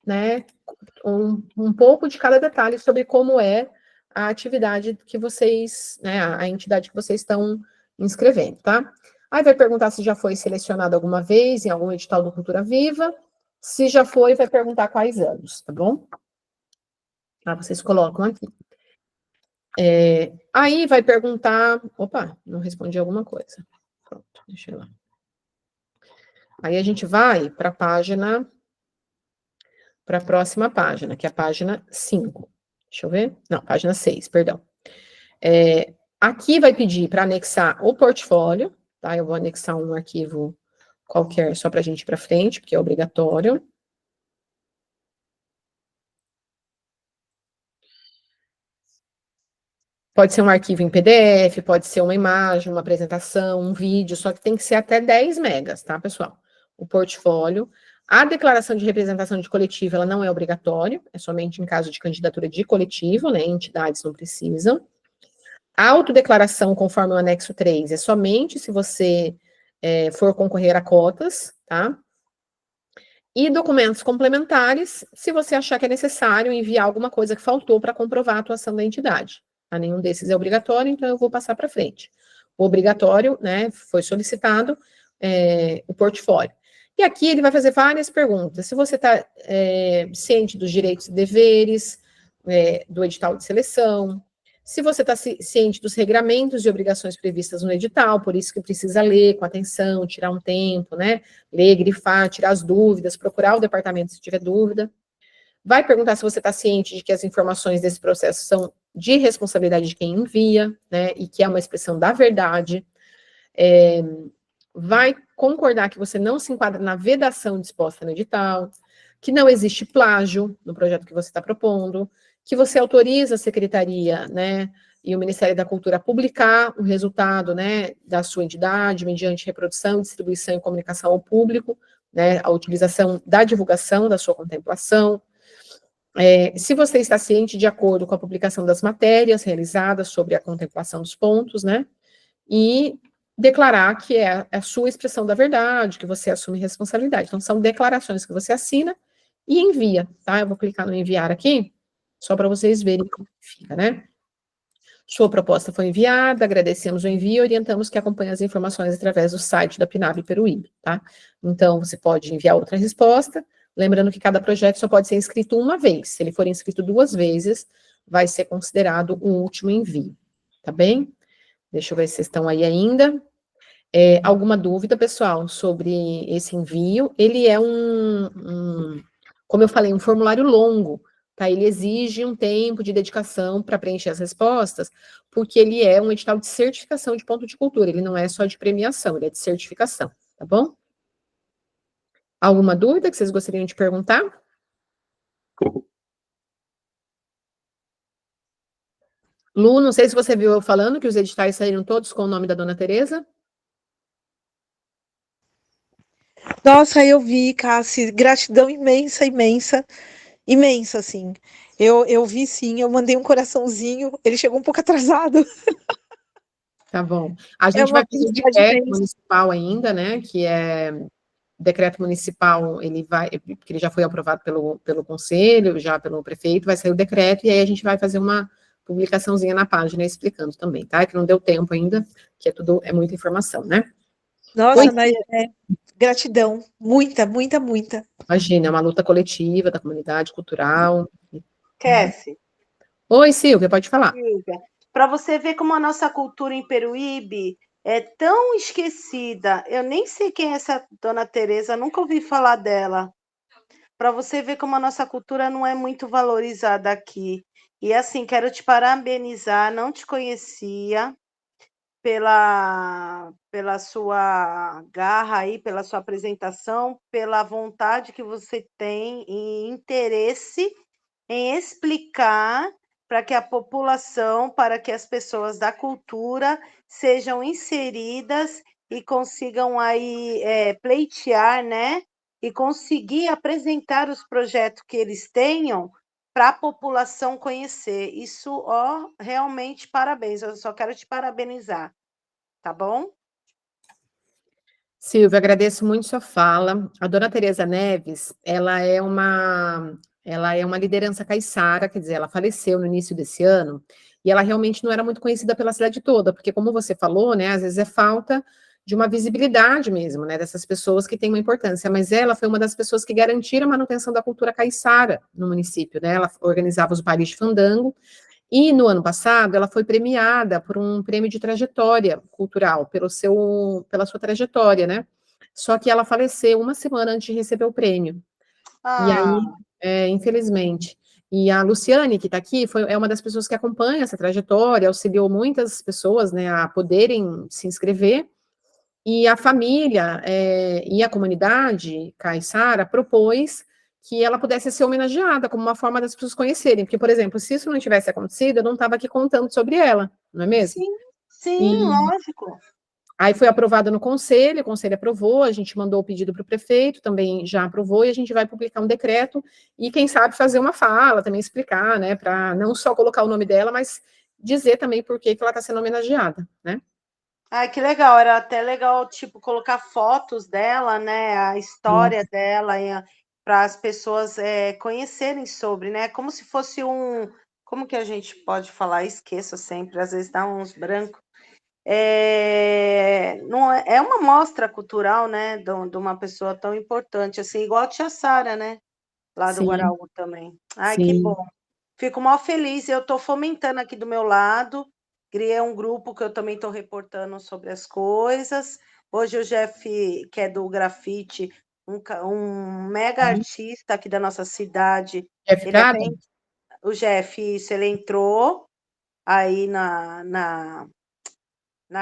né? Um pouco de cada detalhe sobre como é a atividade que vocês, né? A entidade que vocês estão inscrevendo, tá? Aí vai perguntar se já foi selecionado alguma vez em algum edital do Cultura Viva. Se já foi, vai perguntar quais anos, tá bom? Vocês colocam aqui. Aí vai perguntar... Opa, não respondi alguma coisa. Pronto, deixa eu ir lá. Aí a gente vai para a página... Para a próxima página, que é a página 5. Deixa eu ver. Não, página 6, perdão. Aqui vai pedir para anexar o portfólio, tá? Eu vou anexar um arquivo qualquer só para a gente ir para frente, porque é obrigatório. Pode ser um arquivo em PDF, pode ser uma imagem, uma apresentação, um vídeo, só que tem que ser até 10 megas, tá, pessoal? O portfólio. A declaração de representação de coletivo, ela não é obrigatória, é somente em caso de candidatura de coletivo, né? Entidades não precisam. A autodeclaração, conforme o anexo 3, é somente se você for concorrer a cotas, tá? E documentos complementares, se você achar que é necessário enviar alguma coisa que faltou para comprovar a atuação da entidade. Tá? Nenhum desses é obrigatório, então eu vou passar para frente. O obrigatório, né, foi solicitado o portfólio. E aqui ele vai fazer várias perguntas. Se você está ciente dos direitos e deveres do edital de seleção, se você está ciente dos regramentos e obrigações previstas no edital, por isso que precisa ler com atenção, tirar um tempo, né? Ler, grifar, tirar as dúvidas, procurar o departamento se tiver dúvida. Vai perguntar se você está ciente de que as informações desse processo são de responsabilidade de quem envia, né? E que é uma expressão da verdade. Vai concordar que você não se enquadra na vedação disposta no edital, que não existe plágio no projeto que você está propondo, que você autoriza a Secretaria, né, e o Ministério da Cultura a publicar o resultado, né, da sua entidade, mediante reprodução, distribuição e comunicação ao público, né, a utilização da divulgação da sua contemplação. Se você está ciente de acordo com a publicação das matérias realizadas sobre a contemplação dos pontos, né, e declarar que é a sua expressão da verdade, que você assume responsabilidade. Então, são declarações que você assina e envia, tá? Eu vou clicar no enviar aqui, só para vocês verem como fica, né? Sua proposta foi enviada, agradecemos o envio e orientamos que acompanhe as informações através do site da PNAB Peruíbe, tá? Então, você pode enviar outra resposta, lembrando que cada projeto só pode ser inscrito uma vez. Se ele for inscrito 2 vezes, vai ser considerado o último envio, tá bem? Deixa eu ver se vocês estão aí ainda. Alguma dúvida, pessoal, sobre esse envio? Ele é como eu falei, um formulário longo, tá? Ele exige um tempo de dedicação para preencher as respostas, porque ele é um edital de certificação de ponto de cultura, ele não é só de premiação, ele é de certificação, tá bom? Alguma dúvida que vocês gostariam de perguntar? Lu, não sei se você viu eu falando que os editais saíram todos com o nome da dona Tereza. Nossa, eu vi, Cassi, gratidão imensa, imensa, imensa, assim. Eu vi sim, eu mandei um coraçãozinho, ele chegou um pouco atrasado. Tá bom. A É gente uma vai fazer o felicidade decreto imensa. municipal ainda, né, que é decreto municipal, ele vai, porque ele já foi aprovado pelo conselho, já pelo prefeito, vai sair o decreto, e aí a gente vai fazer uma publicaçãozinha na página explicando também, tá? Que não deu tempo ainda, que é muita informação, né? Nossa, Oi, mas gratidão, muita, muita, muita. imagina, é uma luta coletiva da comunidade cultural. Cassie, Oi, Silvia, pode falar. Silvia, para você ver como a nossa cultura em Peruíbe é tão esquecida. Eu nem sei quem é essa dona Tereza, nunca ouvi falar dela. Para você ver como a nossa cultura não é muito valorizada aqui. E assim, quero te parabenizar, não te conhecia, pela sua garra aí, pela sua apresentação, pela vontade que você tem e interesse em explicar para que a população, para que as pessoas da cultura sejam inseridas e consigam aí pleitear, né? E conseguir apresentar os projetos que eles tenham para a população conhecer. Isso, ó, realmente parabéns. Eu só quero te parabenizar, tá bom? Silvia, agradeço muito sua fala. A dona Tereza Neves, ela é uma liderança caiçara, quer dizer, ela faleceu no início desse ano, e ela realmente não era muito conhecida pela cidade toda, porque como você falou, né, às vezes é falta de uma visibilidade mesmo, né, dessas pessoas que têm uma importância, mas ela foi uma das pessoas que garantiram a manutenção da cultura caiçara no município, né, ela organizava os bailes de fandango, e no ano passado ela foi premiada por um prêmio de trajetória cultural, pela sua trajetória, né, só que ela faleceu uma semana antes de receber o prêmio. E aí, infelizmente. E a Luciane, que está aqui, é uma das pessoas que acompanha essa trajetória, auxiliou muitas pessoas, né, a poderem se inscrever, e a família e a comunidade caiçara propôs que ela pudesse ser homenageada como uma forma das pessoas conhecerem, porque, por exemplo, se isso não tivesse acontecido, eu não estava aqui contando sobre ela, não é mesmo? Sim, lógico. Aí foi aprovado no conselho, o conselho aprovou, a gente mandou o pedido para o prefeito, também já aprovou, e a gente vai publicar um decreto, e quem sabe fazer uma fala, também explicar, né, para não só colocar o nome dela, mas dizer também por que ela está sendo homenageada, né? Ai, que legal, era até legal, tipo, colocar fotos dela, né, a história dela, para as pessoas conhecerem sobre, né, como se fosse como que a gente pode falar? Esqueço sempre, às vezes dá uns brancos. Não é uma mostra cultural, né, de uma pessoa tão importante, assim, igual a tia Sara, né, lá do Sim, Guaraú também. Ai, que sim. bom. Fico mal feliz, eu estou fomentando aqui do meu lado, criei um grupo que eu também estou reportando sobre as coisas. Hoje o Jeff, que é do grafite, um mega artista aqui da nossa cidade, Jeff ele até, Prado? o Jeff, isso, ele entrou aí na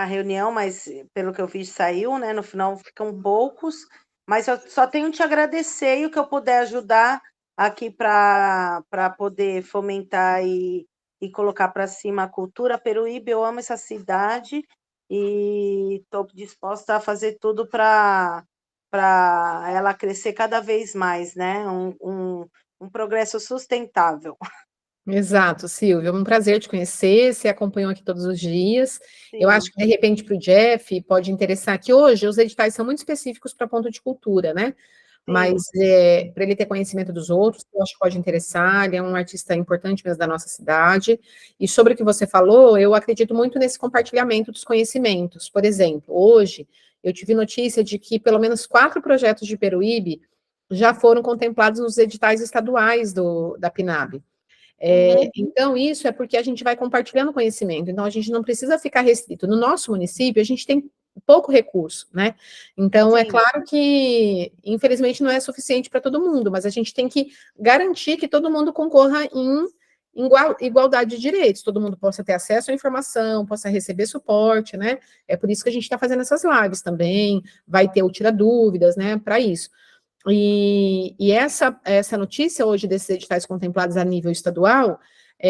reunião, mas pelo que eu vi saiu, né? No final ficam poucos, mas eu só tenho te agradecer e o que eu puder ajudar aqui para poder fomentar e colocar para cima a cultura Peruíbe. Eu amo essa cidade e estou disposta a fazer tudo para ela crescer cada vez mais, né? Um progresso sustentável. Exato, Silvia, é um prazer te conhecer, você acompanhou aqui todos os dias. Eu acho Sim, que, de repente, para o Jeff pode interessar que hoje os editais são muito específicos para ponto de cultura, né? sim. Mas para ele ter conhecimento dos outros, eu acho que pode interessar, ele é um artista importante mesmo da nossa cidade. E sobre o que você falou, eu acredito muito nesse compartilhamento dos conhecimentos. Por exemplo, hoje eu tive notícia de que pelo menos 4 projetos de Peruíbe já foram contemplados nos editais estaduais da PNAB. Uhum. Então, isso é porque a gente vai compartilhando conhecimento, então a gente não precisa ficar restrito. No nosso município, a gente tem pouco recurso, né? Então, é Sim. claro que, infelizmente, não é suficiente para todo mundo, mas a gente tem que garantir que todo mundo concorra em igualdade de direitos, todo mundo possa ter acesso à informação, possa receber suporte, né? É por isso que a gente está fazendo essas lives também, vai ter o Tira Dúvidas, né, para isso. E essa notícia hoje desses editais contemplados a nível estadual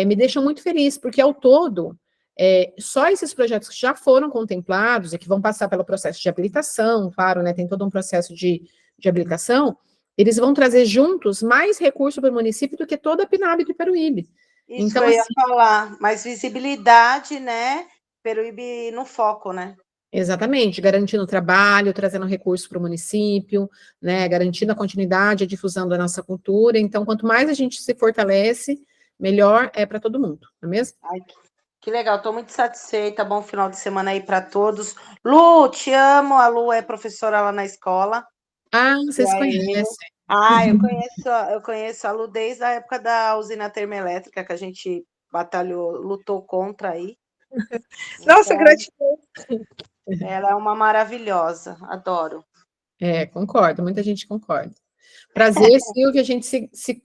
me deixa muito feliz, porque ao todo, só esses projetos que já foram contemplados e que vão passar pelo processo de habilitação, claro, né, tem todo um processo de habilitação, eles vão trazer juntos mais recursos para o município do que toda a PNAB de Peruíbe. Isso que Então, eu ia assim, falar, mais visibilidade, né? Peruíbe no foco, né? exatamente, garantindo trabalho, trazendo recursos para o município, né, garantindo a continuidade, a difusão da nossa cultura. Então, quanto mais a gente se fortalece, melhor é para todo mundo, não é mesmo? Ai, que legal, estou muito satisfeita. Bom final de semana aí para todos. Lu, te amo. A Lu é professora lá na escola. Ah, E vocês se aí, conhecem. eu conheço a Lu desde a época da usina termoelétrica que a gente batalhou, lutou contra aí. Nossa, Então, gratidão. ela é uma maravilhosa, adoro. Concordo, muita gente concorda. Prazer, Silvia, a gente se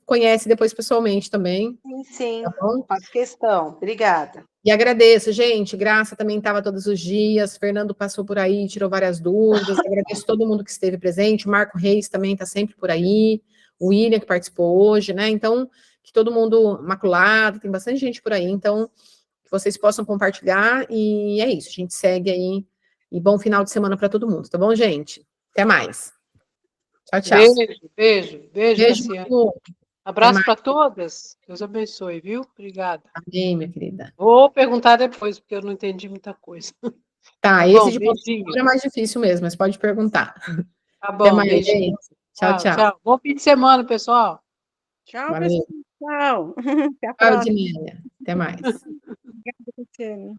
conhece depois pessoalmente também, Sim, sim, tá bom? faço questão. Obrigada. E agradeço, gente. Graça também estava todos os dias. Fernando passou por aí, tirou várias dúvidas. Agradeço todo mundo que esteve presente. O Marco Reis também está sempre por aí. O William, que participou hoje, né? Então, que todo mundo maculado, tem bastante gente por aí. Então, que vocês possam compartilhar. E é isso. A gente segue aí. E bom final de semana para todo mundo, tá bom, gente? Até mais. Tchau, tchau. Beijo, Beijo, Cassiane. Manu. Abraço para todas. Deus abençoe, viu? Obrigada. Amém, minha querida. Vou perguntar depois, porque eu não entendi muita coisa. Tá, Bom, esse de beijinho. postura é mais difícil mesmo, mas pode perguntar. Tá Até bom, mais, beijinho. gente. Tchau, Tchau, tchau. tchau. Bom fim de semana, pessoal. Tchau, Valeu. pessoal. Tchau. Até a Tchau, próxima. Edneia. Até mais. Obrigada, Cristiane.